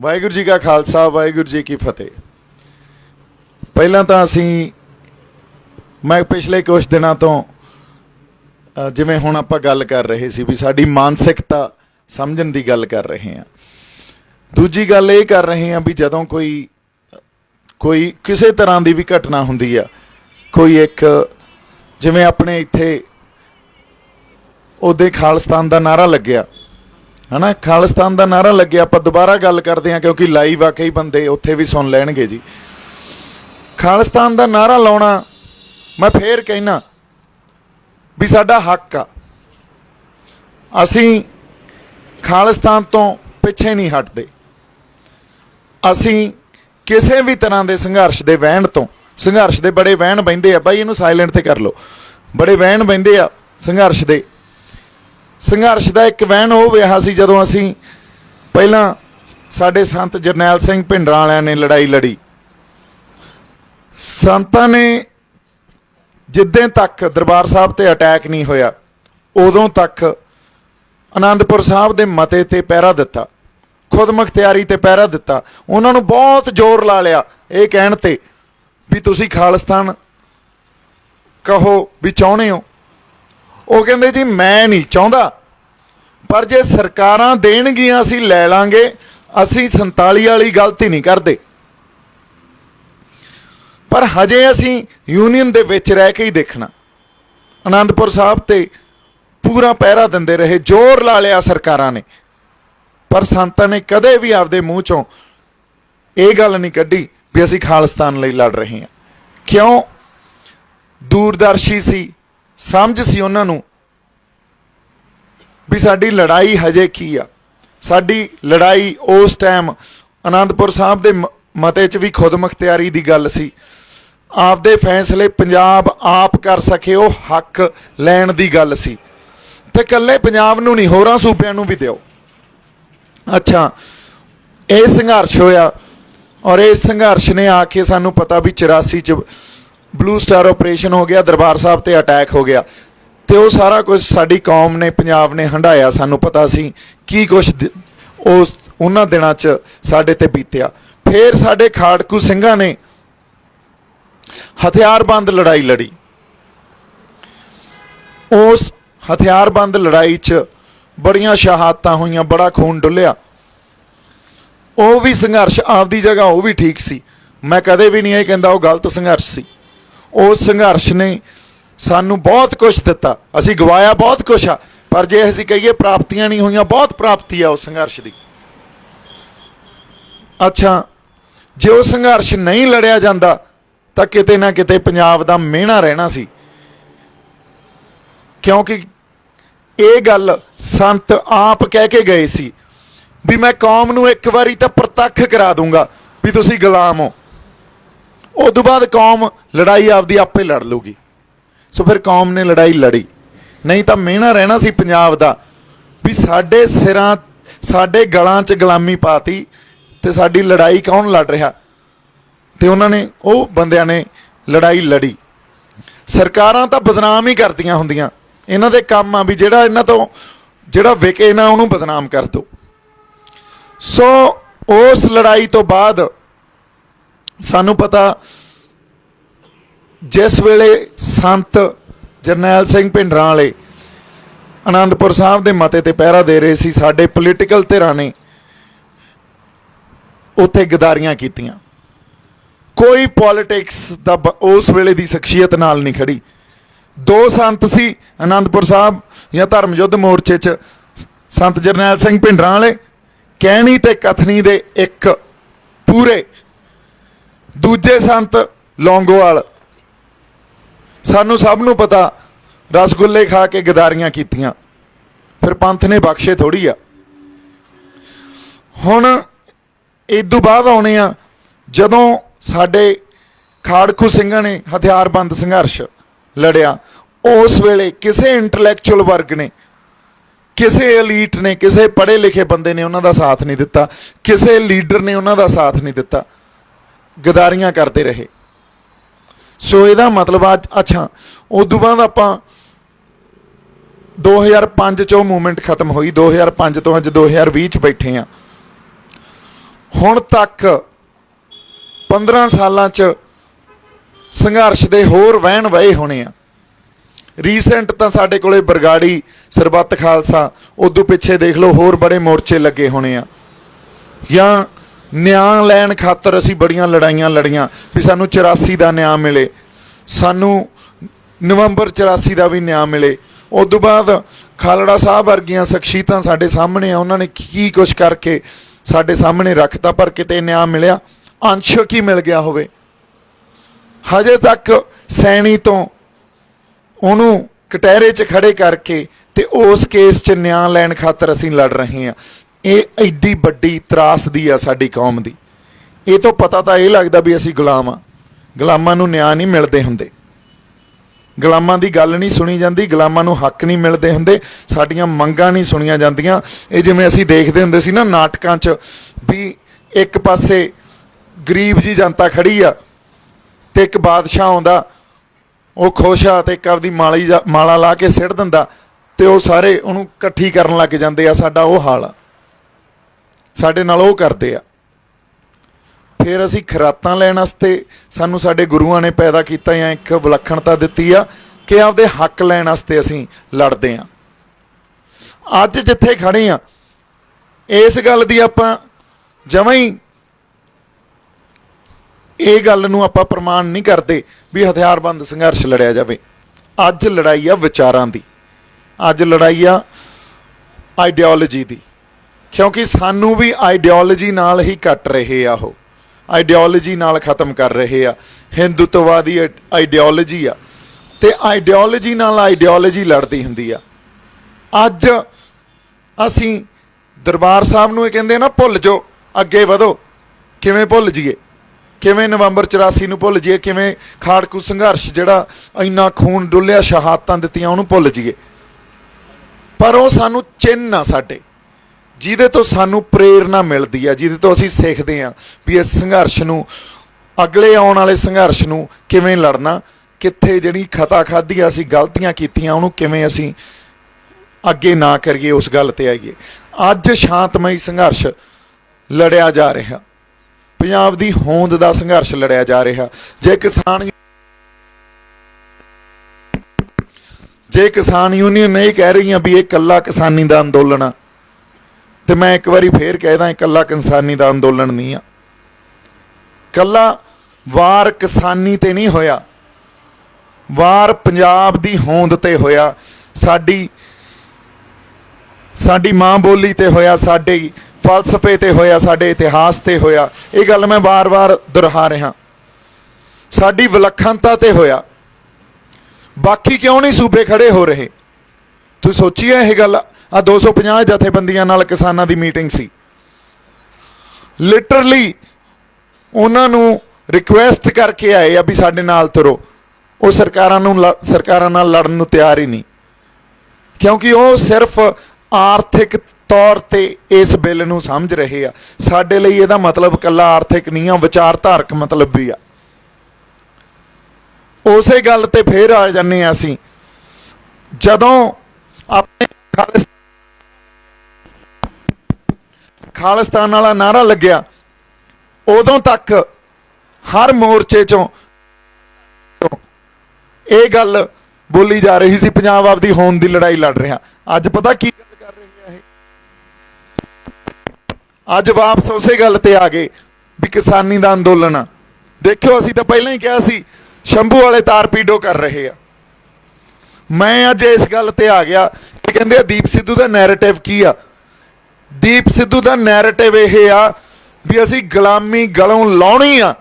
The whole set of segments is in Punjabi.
वाहिगुरू जी का खालसा वाहिगुरू जी की फतेह। पहला तो मैं पिछले कुछ दिनों तो जिमें हुण आपां गल कर रहे सी भी साडी मानसिकता समझण दी गल कर रहे हैं। दूजी गल ये कर रहे हैं भी जदों कोई किसी तरह की भी घटना हुंदी आ, कोई एक जिमें अपने इत्थे उदे खालिस्तान का नारा लग्या है ना, खालिस्तान का नारा लगे। आप दोबारा गल करते हैं क्योंकि लाइव आ, कई बंदे उत्थे भी सुन लैणगे जी। खालिस्तान का नारा लाउणा मैं फिर कहना भी साडा हक आ, असीं खालिस्तान तो पिछे नहीं हटते। असीं किसी भी तरह के संघर्ष के वहण तो, संघर्ष के बड़े वहण बहिंदे आ बाई, इनू साइलेंट ते कर लो, बड़े वहण बहिंदे आ संघर्ष के। संघर्ष का एक वहण हो रहा सी जदों असीं पहलां साडे संत जरनैल सिंह भिंडरां वालियां ने लड़ाई लड़ी। संतां ने जिद्दें तक दरबार साहब ते अटैक नहीं होया उदों तक आनंदपुर साहब दे मते ते पहरा दिता, खुद मुख्तियारी ते पहरा दिता। उन्हां नूं बहुत जोर ला लिया ये कहण ते भी तुसीं खालिस्तान कहो भी चाहुंदे हो। वो कहते जी मैं नहीं चाहता, पर जे सरकारां देणगियां असीं लै लांगे, असीं 47 वाली गलती नहीं करते। पर हजे असीं यूनीयन दे विच रह के ही देखना। आनंदपुर साहब ते पूरा पहरा दिंदे रहे, जोर ला लिया सरकारां ने, पर संतां ने कदे भी आपदे मूँह चों ये गल नहीं कढ़ी भी असीं खालिस्तान लई लड़ रहे हैं। क्यों? दूरदर्शी सी, समझ सी उन्हां नूं भी साडी लड़ाई हजे की आ। साडी लड़ाई उस टाइम आनंदपुर साहब दे मते च भी खुद मुख्तियारी दी गल सी, आपदे फैसले पंजाब आप कर सके, वो हक लैण दी गल सी। ते कल्ले पंजाब नूं नहीं, होरां सूबिआं नूं भी दिओ। अच्छा, ये संघर्ष होया और इस संघर्ष ने आके सानूं पता भी 84 च ब्लू स्टार ऑपरेशन हो गया, दरबार साहब ते अटैक हो गया, तो वो सारा कुछ साडी कौम ने पंजाब ने हंडाया। सानू पता सी की कुछ उस उन्हां दिनां च साडे ते बीतिया। फिर साडे खाड़कू ਸਿੰਘਾਂ ने हथियारबंद लड़ाई लड़ी। उस हथियारबंद लड़ाई च बड़ियां शहादतां होईयां, बड़ा खून डुलिया। वो भी संघर्ष आपदी जगह वो भी ठीक सी, मैं कदे भी नहीं ये कहंदा वो गलत संघर्ष सी। उस संघर्ष ने सानू बहुत कुछ दिता, असी गवाया बहुत कुछ आ, पर जे असी कहिए प्राप्तियां नहीं हुई, बहुत प्राप्ति आ उस संघर्ष की। अच्छा, जे वो संघर्ष नहीं लड़िया जाता तो किते ना किते पंजाब दा मिहना रहना सी, क्योंकि ये गल संत आप कह के गए सी भी मैं कौम नूं एक बारी तो प्रतख करा दूंगा भी तुसीं गुलाम हो। उदों बाद कौम लड़ाई आपदी आपे लड़ लूगी। सो फिर कौम ने लड़ाई लड़ी, नहीं तो मिहना रहना सी पंजाब दा भी साडे सिरां साडे गलां च गुलामी पाती ते साडी लड़ाई कौन लड़ रहा। ते उन्होंने वो बंदियां ने लड़ाई लड़ी। सरकारां तां बदनाम ही करदियां हुंदियां, इन्हां दे काम आ भी जिहड़ा इन्हां तो जिहड़ा विके ना उहनूं बदनाम कर दो। सो उस लड़ाई तो बाद सानू पता जिस वेले संत जरनैल सिंह भिंडरां वाले आनंदपुर साहब के मते ते पहरा दे रहे सी, साडे पोलीटिकल धिरां ने उत्थे गदारियां कीतियां। कोई पॉलिटिक्स दा उस वेले दी शख्सियत नाल नहीं खड़ी। दो संत सी आनंदपुर साहब या धर्म युद्ध मोर्चे च, संत जरनैल सिंह भिंडरां वाले कहनी ते कथनी दे एक पूरे, दूजे संत लौंगोवाल। सानू सब नूं पता रसगुल्ले खा के गदारियां कीतियां, फिर पंथ ने बख्शे थोड़ी आ। हुण इदों बाद आउणे आ जदों साडे खाड़कू ਸਿੰਘਾਂ ने हथियारबंद संघर्ष लड़िया। उस वेले किसी इंटलैक्चुअल वर्ग ने, किसी एलीट ने, किसी पढ़े लिखे बंदे ने उन्हां दा साथ नहीं दिता, किसी लीडर ने उन्हां दा साथ नहीं दिता, गदारियां करते रहे। सो इहदा मतलब आज अच्छा उदों बाद आपां 2005 मूवमेंट खत्म हुई, 2005 तो अज 2020 बैठे हाँ। ਹੁਣ तक 15 सालों च संघर्ष के होर वहन वहे होने आ। रीसेंट तो साडे कोले बरगाड़ी सरबत खालसा, उदों पिछे देख लो होर बड़े मोर्चे लगे होने आ, या न्याय लैन खातर असी बड़ियां लड़ाइयां लड़ियां भी सानू 84 का न्याय मिले, सानू नवंबर 84 का भी न्याय मिले। उदों बाद खालड़ा साहब वर्गियां शख्सियतां साडे सामने आ, उन्होंने की कुछ करके साडे सामने रखता, पर किते न्याय मिलिया, अंशक ही मिल गया होवे। हजे तक सैनी तो उन्होंने कटहरे च खड़े करके ते उस केस च न्याय लैन खातर असीं लड़ रहे हैं। ये एड्डी वड्डी त्रासदी आ साडी कौम दी। ये तो पता तो यह लगता भी असीं गुलाम आ, गुलामां नूं न्याय नहीं मिलते हुंदे, गुलामां दी गल नहीं सुनी जाती, गुलामां नूं हक नहीं मिलते हुंदे, साडीआं मंगां नहीं सुनिया जांदियां। ये जिवें असीं देखदे हुंदे सी ना नाटकां च भी एक पासे गरीब जी जनता खड़ी आ ते एक बादशाह आउंदा, वो खुश आ ते एक आपदी माला ला के सिट दिंदा ते वो सारे उहनूं इकट्ठी करन लग जांदे आ। साडा वो हाल आ, साडे नाल वो करदे आ। फिर असीं खरातां लैण वास्ते सानूं साडे गुरुआं ने पैदा कीता या एक विलक्षणता दित्ती आ कि आपदे हक लैण वास्ते असीं लड़दे आ। अज जिथे खड़े आ इस गल दी आपां जमां ही ये गल नूं आपां प्रमाण नहीं करते भी हथियारबंद संघर्ष लड़िया जाए। अज लड़ाई आ विचारां दी, अज लड़ाई आ आइडियोलॉजी दी, क्योंकि सानू भी आइडियोलॉजी नाल ही कट रहे आ, वो आइडियोलॉजी नाल खत्म कर रहे आ। हिंदुत्ववादी आइडियोलॉजी आ ते आइडियोलॉजी नाल आइडियोलॉजी लड़दी हुंदी आ। अज असीं दरबार साहब नूं कहंदे ना भुल जाओ अगे वधो, किवें भुल जाइए, किवें नवंबर 84 नूं भुल जाइए, किवें खाड़कू संघर्ष जिहड़ा इन्ना खून डुलिया शहादतां दित्तियां उहनूं भुल जाइए। पर वो सानू चिन्ह आ साडे, जिहदे तो सानू प्रेरणा मिलदी आ, जिहदे तो असीं सिੱਖਦੇ आ भी इस संघर्ष नूं अगले आउण वाले संघर्ष नूं किवें लड़ना, कित्थे जिहड़ी खता खाधी असीं गलतियां कीतियां उहनूं किवें असीं अगे ना करिए, उस गल ते आईए। अज शांतमई संघर्ष लड़िया जा रहा, पंजाब दी होंद दा संघर्ष लड़िया जा रहा। जे किसान यूनियन ये कह रही भी ये कल्ला किसानी दा अंदोलन आ, तो मैं एक बारी फिर कहदा कल्ला किसानी दा अंदोलन नहीं आ। कल्ला वार किसानी ते नहीं होया, वार पंजाब दी होंद ते होया, साडी माँ बोली ते होया, साडे फलसफे ते होया, साडे इतिहास ते होया। ये गल मैं बार बार दोहरा रहा, साडी विलक्षणता ते होया। बाकी क्यों नहीं सूबे खड़े हो रहे? तुसीं सोचिए यह गल। आ 250 जथेबंदियां नाल किसानां दी मीटिंग सी, लिटरली उन्होंने रिक्वेस्ट करके आए आ भी साडे नाल तुरो। वो सरकारां नाल लड़न नूं तैयार ही नहीं, क्योंकि वो सिर्फ आर्थिक तौर ते इस बिल नूं समझ रहे आ। साडे लई इहदा मतलब कल्ला आर्थिक नहीं आ, विचारधारक मतलब भी आ। उसे गल ते फिर आ जाने असीं जदों अपने खालिस्तान वाला नारा लग्या, उदों तक हर मोर्चे चों ये गल बोली जा रही सी, पंजाब आपदी होंद दी लड़ाई लड़ रहा। अज पता की गल कर रही है, अज वापस उसे गल ते आ गए भी किसानी दा अंदोलन आ। देखियो असीं तां पहलां ही कहा सी शंभू वाले तारपीडो कर रहे आ। मैं अज इस गल ते आ गया कि कहंदे दीप सिद्धू दा नैरेटिव की आ। दीप सिद्धू दा नैरेटिव यह आ भी असीं गुलामी गलों लाउणी आ,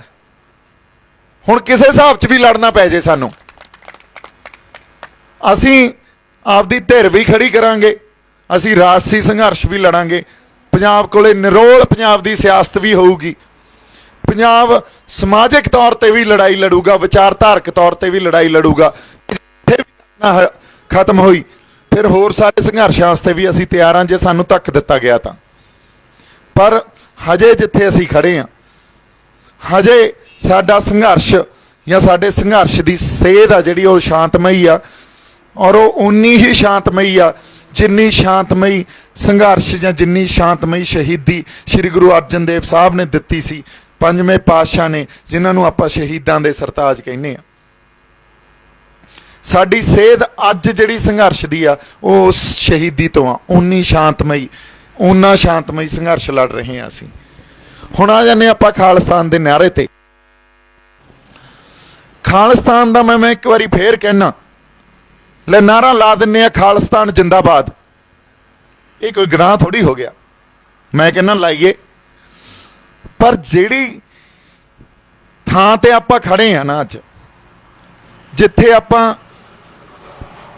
हुण किसे हिसाब च भी लड़ना पै जे सानू, असीं आपदी धिर भी खड़ी करांगे, असीं राजसी संघर्ष भी लड़ांगे। पंजाब कोले निरोल पंजाब दी सियासत भी होऊगी, पंजाब समाजिक तौर पर भी लड़ाई लड़ूगा, विचारधारक तौर पर भी लड़ाई लड़ूगा। खत्म हुई फिर होर सारे संघर्षां वास्ते भी असीं तैयार हां जे सानू धक्क दिता गया तां। पर हजे जिथे असीं खड़े हां, हजे साडा संघर्ष या साडे संघर्ष की सेध आ जिहड़ी वो शांतमई आ, और वो उन्नी ही शांतमई आ ਜਿੰਨੀ ਸ਼ਾਂਤਮਈ ਸੰਘਰਸ਼ ਜਾਂ ਜਿੰਨੀ ਸ਼ਾਂਤਮਈ ਸ਼ਹੀਦੀ ਸ਼੍ਰੀ ਗੁਰੂ ਅਰਜਨ ਦੇਵ ਸਾਹਿਬ ਨੇ ਦਿੱਤੀ ਸੀ, ਪੰਜਵੇਂ ਪਾਤਸ਼ਾਹ ਨੇ, ਜਿਨ੍ਹਾਂ ਨੂੰ ਆਪਾਂ ਸ਼ਹੀਦਾਂ ਦੇ ਸਰਤਾਜ ਕਹਿੰਦੇ ਆ, ਸਾਡੀ ਸੇਧ ਅੱਜ ਜਿਹੜੀ ਸੰਘਰਸ਼ ਦੀ ਆ ਉਹ ਉਸ ਸ਼ਹੀਦੀ ਤੋਂ ਆ। ਉਨਾ ਸ਼ਾਂਤਮਈ ਸੰਘਰਸ਼ ਲੜ ਰਹੇ ਹਾਂ ਅਸੀਂ। ਹੁਣ ਆ ਜਾਂਦੇ ਆਪਾਂ ਖਾਲਿਸਤਾਨ ਦੇ ਨਾਅਰੇ ਤੇ। ਖਾਲਿਸਤਾਨ ਦਾ ਮੈਂ ਇੱਕ ਵਾਰੀ ਫੇਰ ਕਹਿਣਾ, ਲੈ ਨਾਅਰਾ ਲਾ ਦਿੰਨੇ ਆ ਖਾਲਿਸਤਾਨ ਜਿੰਦਾਬਾਦ। ਇਹ ਕੋਈ ਗੁਨਾਹ ਥੋੜੀ ਹੋ ਗਿਆ, ਮੈਂ ਕਹਿੰਦਾ ਲਾਈਏ। ਪਰ ਜਿਹੜੀ ਥਾਂ ਤੇ ਆਪਾਂ ਖੜੇ ਆ ਨਾ ਅੱਜ, ਜਿੱਥੇ ਆਪਾਂ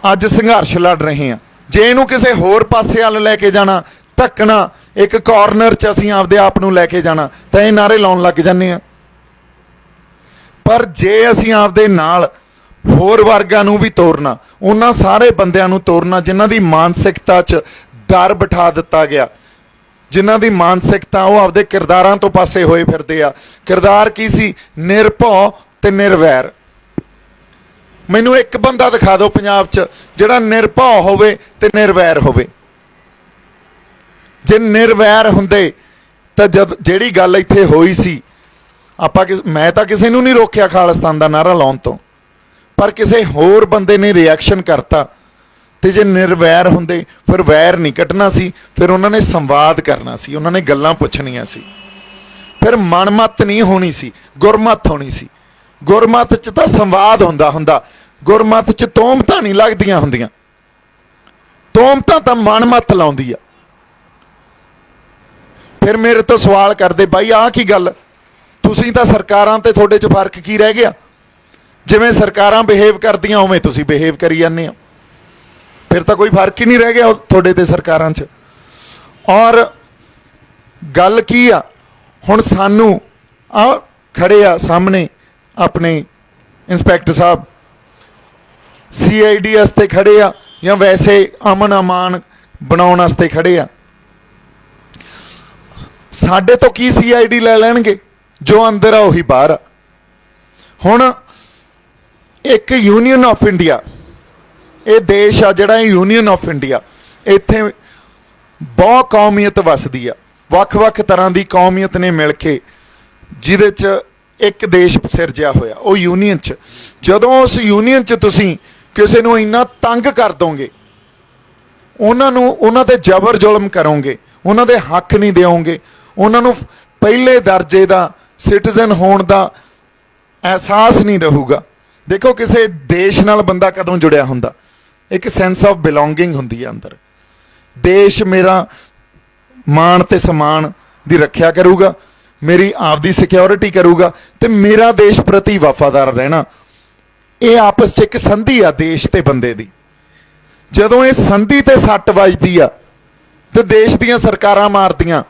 ਅੱਜ ਸੰਘਰਸ਼ ਲੜ ਰਹੇ ਹਾਂ, ਜੇ ਇਹਨੂੰ ਕਿਸੇ ਹੋਰ ਪਾਸੇ ਵੱਲ ਲੈ ਕੇ ਜਾਣਾ, ਧੱਕਣਾ, ਇੱਕ ਕਾਰਨਰ 'ਚ ਅਸੀਂ ਆਪਦੇ ਆਪ ਨੂੰ ਲੈ ਕੇ ਜਾਣਾ, ਤਾਂ ਇਹ ਨਾਅਰੇ ਲਾਉਣ ਲੱਗ ਜਾਂਦੇ ਆ। ਪਰ ਜੇ ਅਸੀਂ ਆਪਦੇ ਨਾਲ ਹੋਰ ਵਰਗਾਂ ਨੂੰ ਵੀ ਤੋਰਨਾ, ਉਹਨਾਂ ਸਾਰੇ ਬੰਦਿਆਂ ਨੂੰ ਤੋਰਨਾ ਜਿਨ੍ਹਾਂ ਦੀ ਮਾਨਸਿਕਤਾ 'ਚ ਡਰ ਬਿਠਾ ਦਿੱਤਾ ਗਿਆ, ਜਿਨ੍ਹਾਂ ਦੀ ਮਾਨਸਿਕਤਾ ਉਹ ਆਪਦੇ ਕਿਰਦਾਰਾਂ ਤੋਂ ਪਾਸੇ ਹੋਏ ਫਿਰਦੇ ਆ। ਕਿਰਦਾਰ ਕੀ ਸੀ? ਨਿਰਭਉ ਤੇ ਨਿਰਵੈਰ। ਮੈਨੂੰ ਇੱਕ ਬੰਦਾ ਦਿਖਾ ਦਿਓ ਪੰਜਾਬ 'ਚ ਜਿਹੜਾ ਨਿਰਭਉ ਹੋਵੇ ਤੇ ਨਿਰਵੈਰ ਹੋਵੇ। ਜੇ ਨਿਰਵੈਰ ਹੁੰਦੇ ਤਾਂ ਜਿਹੜੀ ਗੱਲ ਇੱਥੇ ਹੋਈ ਸੀ, ਮੈਂ ਤਾਂ ਕਿਸੇ ਨੂੰ ਨਹੀਂ ਰੋਕਿਆ ਖਾਲਿਸਤਾਨ ਦਾ ਨਾਅਰਾ ਲਾਉਣ ਤੋਂ, ਪਰ ਕਿਸੇ ਹੋਰ ਬੰਦੇ ਨੇ ਰਿਐਕਸ਼ਨ ਕਰਤਾ। ਤੇ ਜੇ ਨਿਰਵੈਰ ਹੁੰਦੇ ਫਿਰ ਵੈਰ ਨਹੀਂ ਕੱਢਣਾ ਸੀ, ਫਿਰ ਉਹਨਾਂ ਨੇ ਸੰਵਾਦ ਕਰਨਾ ਸੀ, ਉਹਨਾਂ ਨੇ ਗੱਲਾਂ ਪੁੱਛਣੀਆਂ ਸੀ, ਫਿਰ ਮਨਮਤ ਨਹੀਂ ਹੋਣੀ ਸੀ, ਗੁਰਮਤ ਹੋਣੀ ਸੀ। ਗੁਰਮਤ 'ਚ ਤਾਂ ਸੰਵਾਦ ਹੁੰਦਾ, ਗੁਰਮਤ 'ਚ ਤੋਮਤਾਂ ਨਹੀਂ ਲੱਗਦੀਆਂ ਹੁੰਦੀਆਂ। ਤੋਮਤਾਂ ਤਾਂ ਮਨਮਤ ਲਾਉਂਦੀ ਆ। ਫਿਰ ਮੇਰੇ ਤੋਂ ਸਵਾਲ ਕਰਦੇ, ਬਾਈ ਆਹ ਕੀ ਗੱਲ, ਤੁਸੀਂ ਤਾਂ ਸਰਕਾਰਾਂ ਤੇ ਤੁਹਾਡੇ 'ਚ ਫਰਕ ਕੀ ਰਹਿ ਗਿਆ? ਜਿਵੇਂ ਸਰਕਾਰਾਂ ਬਿਹੇਵ ਕਰਦੀਆਂ ਉਵੇਂ ਤੁਸੀਂ ਬਿਹੇਵ ਕਰੀ ਜਾਂਦੇ ਹੋ, ਫਿਰ ਤਾਂ ਕੋਈ ਫਰਕ ਹੀ ਨਹੀਂ ਰਹਿ ਗਿਆ ਤੁਹਾਡੇ ਤੇ ਸਰਕਾਰਾਂ 'ਚ। ਔਰ ਗੱਲ ਕੀ ਆ, ਹੁਣ ਸਾਨੂੰ ਆ ਖੜੇ ਆ ਸਾਹਮਣੇ ਆਪਣੇ ਇੰਸਪੈਕਟਰ ਸਾਹਿਬ, CID ਵਾਸਤੇ ਖੜੇ ਆ ਜਾਂ ਵੈਸੇ ਅਮਨ ਅਮਾਨ ਬਣਾਉਣ ਵਾਸਤੇ ਖੜੇ ਆ। ਸਾਡੇ ਤੋਂ ਕੀ CID ਲੈ ਲੈਣਗੇ? ਜੋ ਅੰਦਰ ਆ ਉਹੀ ਬਾਹਰ ਆ। ਹੁਣ ਇੱਕ ਯੂਨੀਅਨ ਆਫ ਇੰਡੀਆ, ਇਹ ਦੇਸ਼ ਆ ਜਿਹੜਾ ਯੂਨੀਅਨ ਆਫ ਇੰਡੀਆ, ਇੱਥੇ ਬਹੁਤ ਕੌਮੀਅਤ ਵਸਦੀ ਆ, ਵੱਖ-ਵੱਖ ਤਰ੍ਹਾਂ ਦੀ ਕੌਮੀਅਤ ਨੇ ਮਿਲ ਕੇ ਜਿਹਦੇ 'ਚ ਇੱਕ ਦੇਸ਼ ਸਿਰਜਿਆ ਹੋਇਆ, ਉਹ ਯੂਨੀਅਨ 'ਚ। ਜਦੋਂ ਉਸ ਯੂਨੀਅਨ 'ਚ ਤੁਸੀਂ ਕਿਸੇ ਨੂੰ ਇੰਨਾ ਤੰਗ ਕਰ ਦੋਗੇ, ਉਹਨਾਂ ਤੇ ਜ਼ਬਰ ਜ਼ੁਲਮ ਕਰੋਗੇ, ਉਹਨਾਂ ਦੇ ਹੱਕ ਨਹੀਂ ਦਿਓਗੇ, ਉਹਨਾਂ ਨੂੰ ਪਹਿਲੇ ਦਰਜੇ ਦਾ ਸਿਟੀਜ਼ਨ ਹੋਣ ਦਾ ਅਹਿਸਾਸ ਨਹੀਂ ਰਹੂਗਾ। ਦੇਖੋ ਕਿਸੇ ਦੇਸ਼ ਨਾਲ ਬੰਦਾ ਕਦੋਂ ਜੁੜਿਆ ਹੁੰਦਾ, ਇੱਕ ਸੈਂਸ ਆਫ ਬਿਲੋਂਗਿੰਗ ਹੁੰਦੀ ਹੈ ਅੰਦਰ। ਦੇਸ਼ ਮੇਰਾ ਮਾਣ ਤੇ ਸਨਮਾਨ ਦੀ ਰੱਖਿਆ ਕਰੂਗਾ, ਮੇਰੀ ਆਪਦੀ ਸਿਕਿਉਰਿਟੀ ਕਰੂਗਾ ਤੇ ਮੇਰਾ ਦੇਸ਼ ਪ੍ਰਤੀ ਵਫਾਦਾਰ ਰਹਿਣਾ। ਇਹ ਆਪਸ 'ਚ ਇੱਕ ਸੰਧੀ ਆ ਦੇਸ਼ ਤੇ ਬੰਦੇ ਦੀ। ਜਦੋਂ ਇਹ ਸੰਧੀ ਤੇ ਸੱਟ ਵੱਜਦੀ ਆ ਤੇ ਦੇਸ਼ ਦੀਆਂ ਸਰਕਾਰਾਂ ਮਾਰਦੀਆਂ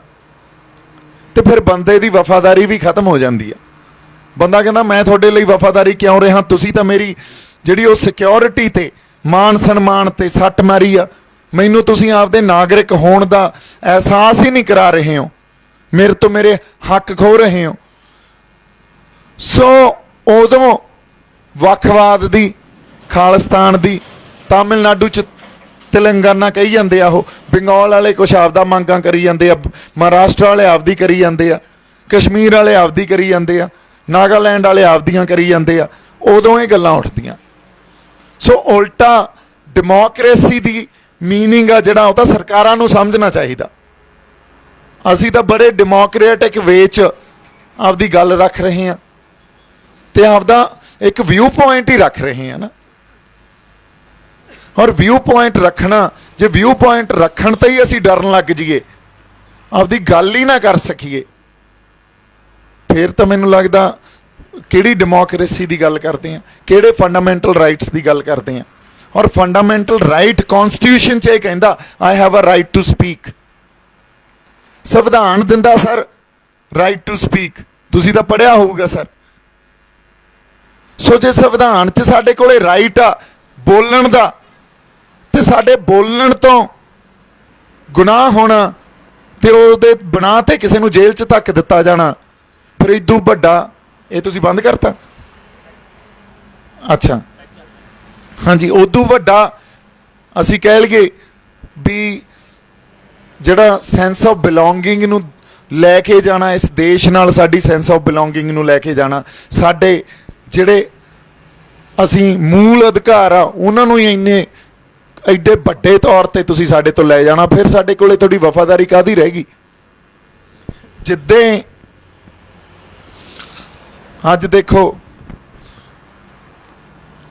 ਤੇ ਫਿਰ ਬੰਦੇ ਦੀ ਵਫਾਦਾਰੀ ਵੀ ਖਤਮ ਹੋ ਜਾਂਦੀ ਆ। ਬੰਦਾ ਕਹਿੰਦਾ ਮੈਂ ਤੁਹਾਡੇ ਲਈ ਵਫਾਦਾਰੀ ਕਿਉਂ ਰਿਹਾ, ਤੁਸੀਂ ਤਾਂ ਮੇਰੀ ਜਿਹੜੀ ਉਹ ਸਿਕਿਉਰਿਟੀ ਤੇ ਮਾਣ ਸਨਮਾਨ ਤੇ ਸੱਟ ਮਾਰੀ ਆ, ਮੈਨੂੰ ਤੁਸੀਂ ਆਪਦੇ ਨਾਗਰਿਕ ਹੋਣ ਦਾ ਅਹਿਸਾਸ ਹੀ ਨਹੀਂ ਕਰਾ ਰਹੇ ਹੋ, ਮੇਰੇ ਤੋਂ ਮੇਰੇ ਹੱਕ ਖੋ ਰਹੇ ਹੋ। ਸੋ ਉਦੋਂ ਵੱਖਵਾਦ ਦੀ, ਖਾਲਿਸਤਾਨ ਦੀ, ਤਾਮਿਲਨਾਡੂ 'ਚ ਤੇਲੰਗਾਨਾ ਕਹੀ ਜਾਂਦੇ ਆ, ਉਹ ਬੰਗਾਲ ਵਾਲੇ ਕੁਛ ਆਪਦਾ ਮੰਗਾਂ ਕਰੀ ਜਾਂਦੇ ਆ, ਮਹਾਰਾਸ਼ਟਰ ਵਾਲੇ ਆਪਦੀ ਕਰੀ ਜਾਂਦੇ ਆ, ਕਸ਼ਮੀਰ ਵਾਲੇ ਆਪਦੀ ਕਰੀ ਜਾਂਦੇ ਆ, ਨਾਗਾਲੈਂਡ ਵਾਲੇ ਆਪਦੀਆਂ ਕਰੀ ਜਾਂਦੇ ਆ। ਉਦੋਂ ਇਹ ਗੱਲਾਂ ਉੱਠਦੀਆਂ। ਸੋ ਉਲਟਾ ਡੈਮੋਕ੍ਰੇਸੀ ਦੀ ਮੀਨਿੰਗ ਆ ਜਿਹੜਾ, ਉਹ ਤਾਂ ਸਰਕਾਰਾਂ ਨੂੰ ਸਮਝਣਾ ਚਾਹੀਦਾ। ਅਸੀਂ ਤਾਂ ਬੜੇ ਡੈਮੋਕ੍ਰੈਟਿਕ ਵੇ 'ਚ ਆਪਦੀ ਗੱਲ ਰੱਖ ਰਹੇ ਹਾਂ ਤੇ ਆਪਦਾ ਇੱਕ ਵਿਊ ਪੁਆਇੰਟ ਹੀ ਰੱਖ ਰਹੇ ਹਾਂ ਨਾ। ਔਰ ਵਿਊ ਪੁਆਇੰਟ ਰੱਖਣਾ, ਜੇ ਵਿਊ ਪੁਆਇੰਟ ਰੱਖਣ ਤੇ ਹੀ ਅਸੀਂ ਡਰਨ ਲੱਗ ਜਾਈਏ, ਆਪਦੀ ਗੱਲ ਹੀ ਨਾ ਕਰ ਸਕੀਏ, ਫਿਰ ਤਾਂ ਮੈਨੂੰ ਲੱਗਦਾ ਕਿਹੜੀ ਡੈਮੋਕ੍ਰੇਸੀ ਦੀ ਗੱਲ ਕਰਦੇ ਆ, ਕਿਹੜੇ ਫੰਡਾਮੈਂਟਲ ਰਾਈਟਸ ਦੀ ਗੱਲ ਕਰਦੇ ਆ। ਔਰ ਫੰਡਾਮੈਂਟਲ ਰਾਈਟ ਕਨਸਟੀਟਿਊਸ਼ਨ 'ਚ ਇਹ ਕਹਿੰਦਾ I have a right to speak. ਸੰਵਿਧਾਨ ਦਿੰਦਾ ਸਰ ਰਾਈਟ ਟੂ ਸਪੀਕ, ਤੁਸੀਂ ਤਾਂ ਪੜ੍ਹਿਆ ਹੋਊਗਾ ਸਰ। ਸੋ ਜੇ ਸੰਵਿਧਾਨ 'ਚ ਸਾਡੇ ਕੋਲੇ ਰਾਈਟ ਆ ਬੋਲਣ ਦਾ, ਤੇ ਸਾਡੇ ਬੋਲਣ ਤੋਂ ਗੁਨਾਹ ਹੋਣਾ ਤੇ ਉਹਦੇ ਬਣਾ ਤੇ ਕਿਸੇ ਨੂੰ ਜੇਲ੍ਹ 'ਚ ਧੱਕ ਦਿੱਤਾ ਜਾਣਾ, ਫਿਰ ਇਦੋਂ ਵੱਡਾ ਇਹ ਤੁਸੀਂ ਬੰਦ ਕਰਤਾ। ਅੱਛਾ ਹਾਂਜੀ, ਉਦੋਂ ਵੱਡਾ ਅਸੀਂ ਕਹਿ ਲਈਏ ਵੀ ਜਿਹੜਾ ਸੈਂਸ ਆਫ ਬਿਲੋਂਗਿੰਗ ਨੂੰ ਲੈ ਕੇ ਜਾਣਾ, ਇਸ ਦੇਸ਼ ਨਾਲ ਸਾਡੀ ਸੈਂਸ ਆਫ ਬਿਲੋਂਗਿੰਗ ਨੂੰ ਲੈ ਕੇ ਜਾਣਾ, ਸਾਡੇ ਜਿਹੜੇ ਅਸੀਂ ਮੂਲ ਅਧਿਕਾਰ ਆ ਉਹਨਾਂ ਨੂੰ ਹੀ ਇੰਨੇ ਐਡੇ ਵੱਡੇ ਤੌਰ ਤੇ ਤੁਸੀਂ ਸਾਡੇ ਤੋਂ ਲੈ ਜਾਣਾ, ਫਿਰ ਸਾਡੇ ਕੋਲੇ ਤੁਹਾਡੀ ਵਫਾਦਾਰੀ ਕਾਹਦੀ ਰਹੇਗੀ। ਜਿੱਦਾਂ ਅੱਜ ਦੇਖੋ,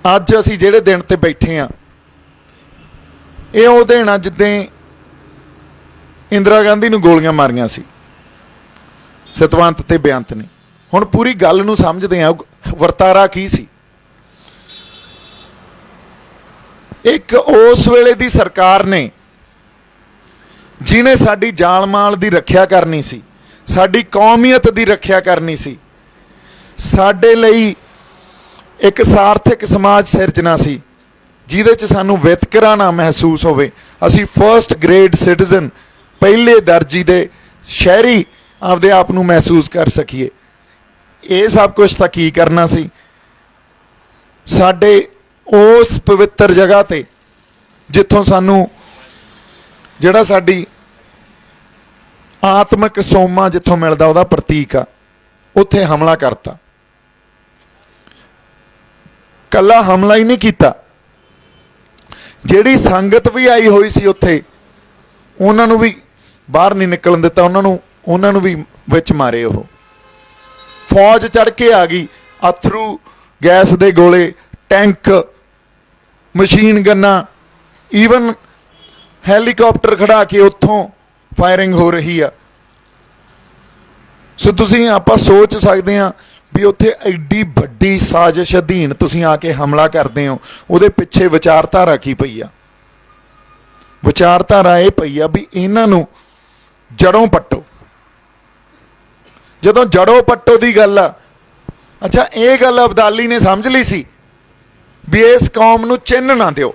ਅੱਜ ਅਸੀਂ ਜਿਹੜੇ ਦਿਨ ਤੇ ਬੈਠੇ ਆ, ਇਹ ਉਹ ਦਿਨ ਆ ਜਿੱਦਾਂ ਇੰਦਰਾ ਗਾਂਧੀ ਨੂੰ ਗੋਲੀਆਂ ਮਾਰੀਆਂ ਸੀ ਸਤਵੰਤ ਤੇ ਬੇਅੰਤ ਨੇ। ਹੁਣ ਪੂਰੀ ਗੱਲ ਨੂੰ ਸਮਝਦੇ ਆ, ਵਰਤਾਰਾ ਕੀ ਸੀ। ਇੱਕ ਉਸ ਵੇਲੇ ਦੀ ਸਰਕਾਰ ਨੇ ਜਿਹਨੇ ਸਾਡੀ ਜਾਨ ਮਾਲ ਦੀ ਰੱਖਿਆ ਕਰਨੀ ਸੀ, ਸਾਡੀ ਕੌਮੀਅਤ ਦੀ ਰੱਖਿਆ ਕਰਨੀ ਸੀ, ਸਾਡੇ ਲਈ ਇੱਕ ਸਾਰਥਕ ਸਮਾਜ ਸਿਰਜਣਾ ਸੀ ਜਿਹਦੇ 'ਚ ਸਾਨੂੰ ਵਿਤਕਰਾ ਨਾ ਮਹਿਸੂਸ ਹੋਵੇ, ਅਸੀਂ ਫਰਸਟ ਗ੍ਰੇਡ ਸਿਟੀਜ਼ਨ, ਪਹਿਲੇ ਦਰਜੇ ਦੇ ਸ਼ਹਿਰੀ ਆਪਦੇ ਆਪ ਨੂੰ ਮਹਿਸੂਸ ਕਰ ਸਕੀਏ। ਇਹ ਸਭ ਕੁਝ ਤਾਂ ਕੀ ਕਰਨਾ ਸੀ। ਸਾਡੇ ਉਸ ਪਵਿੱਤਰ ਜਗ੍ਹਾ ਤੇ ਜਿੱਥੋਂ ਸਾਨੂੰ ਜਿਹੜਾ ਸਾਡੀ ਆਤਮਿਕ ਸੋਮਾ ਜਿੱਥੋਂ ਮਿਲਦਾ ਉਹਦਾ ਪ੍ਰਤੀਕ ਆ, ਉੱਥੇ ਹਮਲਾ ਕਰਤਾ। ਕੱਲਾ ਹਮਲਾ ਹੀ ਨਹੀਂ ਕੀਤਾ, ਜਿਹੜੀ ਸੰਗਤ ਵੀ ਆਈ ਹੋਈ ਸੀ ਉੱਥੇ ਉਹਨਾਂ ਨੂੰ ਵੀ ਬਾਹਰ ਨਹੀਂ ਨਿਕਲਣ ਦਿੱਤਾ, ਉਹਨਾਂ ਨੂੰ ਵੀ ਵਿੱਚ ਮਾਰੇ। ਉਹ ਫੌਜ ਚੜ ਕੇ ਆ ਗਈ, ਅਥਰੂ ਗੈਸ ਦੇ ਗੋਲੇ, ਟੈਂਕ, ਮਸ਼ੀਨ ਗੰਨਾਂ, ਈਵਨ ਹੈਲੀਕਾਪਟਰ ਖੜਾ ਕੇ ਉੱਥੋਂ ਫਾਇਰਿੰਗ ਹੋ ਰਹੀ ਆ। ਸੋ ਤੁਸੀਂ ਆਪਾਂ ਸੋਚ ਸਕਦੇ ਹਾਂ ਵੀ ਉੱਥੇ ਐਡੀ ਵੱਡੀ ਸਾਜ਼ਿਸ਼ ਅਧੀਨ ਤੁਸੀਂ ਆ ਕੇ ਹਮਲਾ ਕਰਦੇ ਹੋ, ਉਹਦੇ ਪਿੱਛੇ ਵਿਚਾਰਧਾਰਾ ਕੀ ਪਈ ਆ। ਵਿਚਾਰਧਾਰਾ ਇਹ ਪਈ ਆ ਵੀ ਇਹਨਾਂ ਨੂੰ ਜੜੋਂ ਪੱਟੋ। ਜਦੋਂ ਜੜੋਂ ਪੱਟੋ ਦੀ ਗੱਲ ਆ, ਅੱਛਾ ਇਹ ਗੱਲ ਅਬਦਾਲੀ ਨੇ ਸਮਝ ਲਈ ਸੀ ਵੀ ਇਸ ਕੌਮ ਨੂੰ ਚਿੰਨ੍ਹ ਨਾ ਦਿਓ।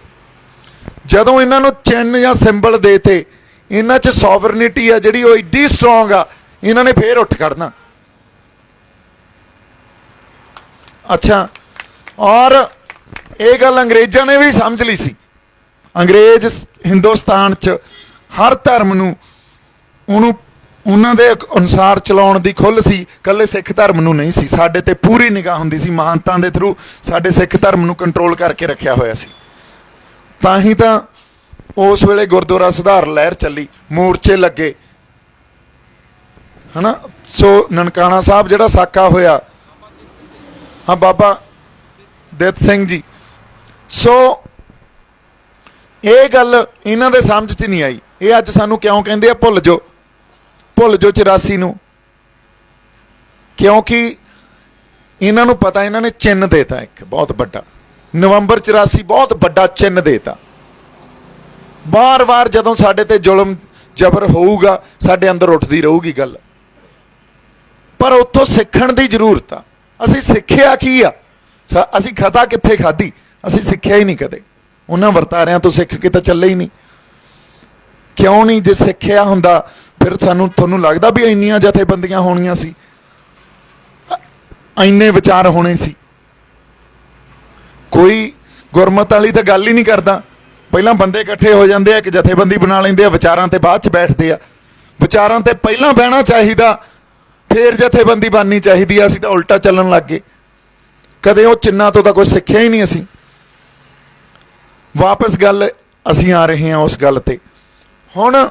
ਜਦੋਂ ਇਹਨਾਂ ਨੂੰ ਚਿੰਨ੍ਹ ਜਾਂ ਸਿੰਬਲ ਦੇਤੇ, ਇਹਨਾਂ 'ਚ ਸੋਵਰਨਿਟੀ ਆ ਜਿਹੜੀ ਉਹ ਏਡੀ ਸਟਰੋਂਗ ਆ, ਇਹਨਾਂ ਨੇ ਫੇਰ ਉੱਠ ਖੜਨਾ। ਅੱਛਾ, ਔਰ ਇਹ ਗੱਲ ਅੰਗਰੇਜ਼ਾਂ ਨੇ ਵੀ ਸਮਝ ਲਈ ਸੀ। ਅੰਗਰੇਜ਼ ਹਿੰਦੁਸਤਾਨ 'ਚ ਹਰ ਧਰਮ ਨੂੰ ਉਹਨਾਂ ਦੇ ਅਨੁਸਾਰ ਚਲਾਉਣ ਦੀ ਖੁੱਲ੍ਹ ਸੀ, ਇਕੱਲੇ ਸਿੱਖ ਧਰਮ ਨੂੰ ਨਹੀਂ ਸੀ। ਸਾਡੇ ਤੇ ਪੂਰੀ ਨਿਗਾਹ ਹੁੰਦੀ ਸੀ, ਮਹਾਨਤਾਂ ਦੇ ਥਰੂ ਸਾਡੇ ਸਿੱਖ ਧਰਮ ਨੂੰ ਕੰਟਰੋਲ ਕਰਕੇ ਰੱਖਿਆ ਹੋਇਆ ਸੀ। ਤਾਂ ਹੀ ਤਾਂ ਉਸ ਵੇਲੇ ਗੁਰਦੁਆਰਾ ਸੁਧਾਰ ਲਹਿਰ ਚੱਲੀ, ਮੋਰਚੇ ਲੱਗੇ, ਹੈ ਨਾ। ਸੋ ਨਨਕਾਣਾ ਸਾਹਿਬ ਜਿਹੜਾ ਸਾਕਾ ਹੋਇਆ, ਹਾਂ ਬਾਬਾ ਦਿੱਤ ਸਿੰਘ ਜੀ। ਸੋ ਇਹ ਗੱਲ ਇਹਨਾਂ ਦੇ ਸਮਝ 'ਚ ਨਹੀਂ ਆਈ। ਇਹ ਅੱਜ ਸਾਨੂੰ ਕਿਉਂ ਕਹਿੰਦੇ ਆ ਭੁੱਲ ਜਾਓ 84 ਨੂੰ, ਕਿਉਂਕਿ ਇਹਨਾਂ ਨੂੰ ਪਤਾ ਇਹਨਾਂ ਨੇ ਚਿੰਨ੍ਹ ਦੇਤਾ ਇੱਕ ਬਹੁਤ ਵੱਡਾ। ਨਵੰਬਰ 84 ਬਹੁਤ ਵੱਡਾ ਚਿੰਨ੍ਹ ਦੇਤਾ। ਵਾਰ-ਵਾਰ ਜਦੋਂ ਸਾਡੇ ਤੇ ਜ਼ੁਲਮ ਜ਼ਬਰ ਹੋਊਗਾ, ਸਾਡੇ ਅੰਦਰ ਉੱਠਦੀ ਰਹੂਗੀ ਗੱਲ, ਪਰ ਉੱਥੋਂ ਸਿੱਖਣ ਦੀ ਜ਼ਰੂਰਤ ਆ। ਅਸੀਂ ਸਿੱਖਿਆ ਕੀ ਆ? ਅਸੀਂ ਖਤਾ ਕਿੱਥੇ ਖਾਧੀ? ਅਸੀਂ ਸਿੱਖਿਆ ਹੀ ਨਹੀਂ ਕਦੇ। ਉਹਨਾਂ ਵਰਤਾਰਿਆਂ ਤੋਂ ਸਿੱਖ ਕੇ ਤਾਂ ਚੱਲੇ ਹੀ ਨਹੀਂ। ਕਿਉਂ ਨਹੀਂ? ਜੇ ਸਿੱਖਿਆ ਹੁੰਦਾ ਫਿਰ ਤੁਹਾਨੂੰ ਲੱਗਦਾ ਵੀ ਇੰਨੀਆਂ ਜਥੇਬੰਦੀਆਂ ਹੋਣੀਆਂ ਸੀ, ਇੰਨੇ ਵਿਚਾਰ ਹੋਣੇ ਸੀ? ਕੋਈ ਗੁਰਮਤ ਵਾਲੀ ਤਾਂ ਗੱਲ ਹੀ ਨਹੀਂ ਕਰਦਾ। ਪਹਿਲਾਂ ਬੰਦੇ ਇਕੱਠੇ ਹੋ ਜਾਂਦੇ ਆ, ਇੱਕ ਜਥੇਬੰਦੀ ਬਣਾ ਲੈਂਦੇ ਆ, ਵਿਚਾਰਾਂ ਤੇ ਬਾਅਦ 'ਚ ਬੈਠਦੇ ਆ। ਵਿਚਾਰਾਂ ਤੇ ਪਹਿਲਾਂ ਬਹਿਣਾ ਚਾਹੀਦਾ, ਫਿਰ ਜਥੇਬੰਦੀ ਬਣਨੀ ਚਾਹੀਦੀ ਆ। ਅਸੀਂ ਤਾਂ ਉਲਟਾ ਚੱਲਣ ਲੱਗ ਗਏ। ਕਦੇ ਉਹ ਚਿੰਨ੍ਹਾਂ ਤੋਂ ਤਾਂ ਕੁਝ ਸਿੱਖਿਆ ਹੀ ਨਹੀਂ ਅਸੀਂ। ਵਾਪਸ ਗੱਲ ਅਸੀਂ ਆ ਰਹੇ ਹਾਂ ਉਸ ਗੱਲ ਤੇ। ਹੁਣ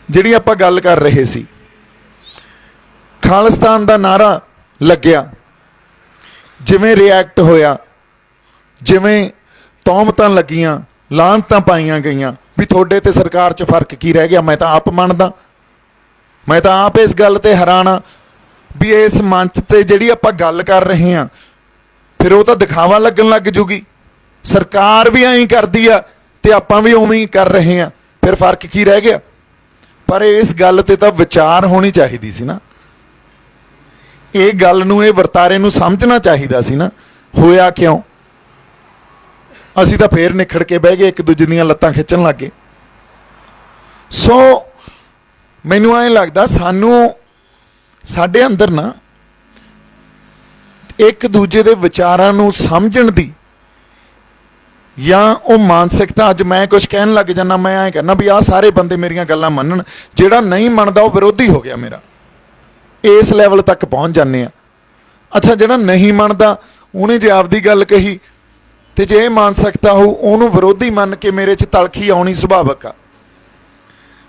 ਜਿਹੜੀ ਆਪਾਂ ਗੱਲ ਕਰ ਰਹੇ ਸੀ, ਖਾਲਿਸਤਾਨ ਦਾ ਨਾਰਾ ਲੱਗਿਆ, ਜਿਵੇਂ ਰਿਐਕਟ ਹੋਇਆ, ਜਿਵੇਂ ਤੌਹਮਤਾਂ ਲੱਗੀਆਂ, ਲਾਹਨਤਾਂ ਪਾਈਆਂ ਗਈਆਂ ਵੀ ਤੁਹਾਡੇ ਤੇ ਸਰਕਾਰ 'ਚ ਫਰਕ ਕੀ ਰਹਿ ਗਿਆ। ਮੈਂ ਤਾਂ ਆਪ ਮੰਨਦਾ, ਮੈਂ ਤਾਂ ਆਪ ਇਸ ਗੱਲ ਤੇ ਹੈਰਾਨ ਆ ਵੀ ਇਸ ਮੰਚ ਤੇ ਜਿਹੜੀ ਆਪਾਂ ਗੱਲ ਕਰ ਰਹੇ ਹਾਂ, ਫਿਰ ਉਹ ਤਾਂ ਦਿਖਾਵਾ ਲੱਗਣ ਲੱਗ ਜੂਗੀ। ਸਰਕਾਰ ਵੀ ਐਂ ਕਰਦੀ ਆ ਤੇ ਆਪਾਂ ਵੀ ਉਵੇਂ ਹੀ ਕਰ ਰਹੇ ਹਾਂ, ਫਿਰ ਫਰਕ ਕੀ ਰਹਿ ਗਿਆ? ਪਰ ਇਸ ਗੱਲ ਤੇ ਤਾਂ ਵਿਚਾਰ ਹੋਣੀ ਚਾਹੀਦੀ ਸੀ ਨਾ। ਇਹ ਗੱਲ ਨੂੰ, ਇਹ ਵਰਤਾਰੇ ਨੂੰ ਸਮਝਣਾ ਚਾਹੀਦਾ ਸੀ ਨਾ। ਹੋਇਆ ਕਿਉਂ? ਅਸੀਂ ਤਾਂ ਫੇਰ ਨਿਖੜ ਕੇ ਬਹਿ ਗਏ, ਇੱਕ ਦੂਜੇ ਦੀਆਂ ਲੱਤਾਂ ਖਿੱਚਣ ਲੱਗ ਗਏ। ਸੋ ਮੈਨੂੰ ਐਂ ਲੱਗਦਾ ਸਾਡੇ ਅੰਦਰ ਨਾ ਇੱਕ ਦੂਜੇ ਦੇ ਵਿਚਾਰਾਂ ਨੂੰ ਸਮਝਣ ਦੀ ਜਾਂ ਉਹ ਮਾਨਸਿਕਤਾ ਅੱਜ ਮੈਂ ਕੁਝ ਕਹਿਣ ਲੱਗ ਜਾਂਦਾ, ਮੈਂ ਐਂ ਕਹਿੰਦਾ ਵੀ ਆਹ ਸਾਰੇ ਬੰਦੇ ਮੇਰੀਆਂ ਗੱਲਾਂ ਮੰਨਣ, ਜਿਹੜਾ ਨਹੀਂ ਮੰਨਦਾ ਉਹ ਵਿਰੋਧੀ ਹੋ ਗਿਆ ਮੇਰਾ। ਇਸ ਲੈਵਲ ਤੱਕ ਪਹੁੰਚ ਜਾਂਦੇ ਆ। ਅੱਛਾ, ਜਿਹੜਾ ਨਹੀਂ ਮੰਨਦਾ ਉਹਨੇ ਜੇ ਆਪਦੀ ਗੱਲ ਕਹੀ ਤੇ ਜੇ ਇਹ ਮਾਨਸਿਕਤਾ ਹੋਊ, ਉਹਨੂੰ ਵਿਰੋਧੀ ਮੰਨ ਕੇ ਮੇਰੇ 'ਚ ਤਲਖੀ ਆਉਣੀ ਸੁਭਾਵਿਕ ਆ,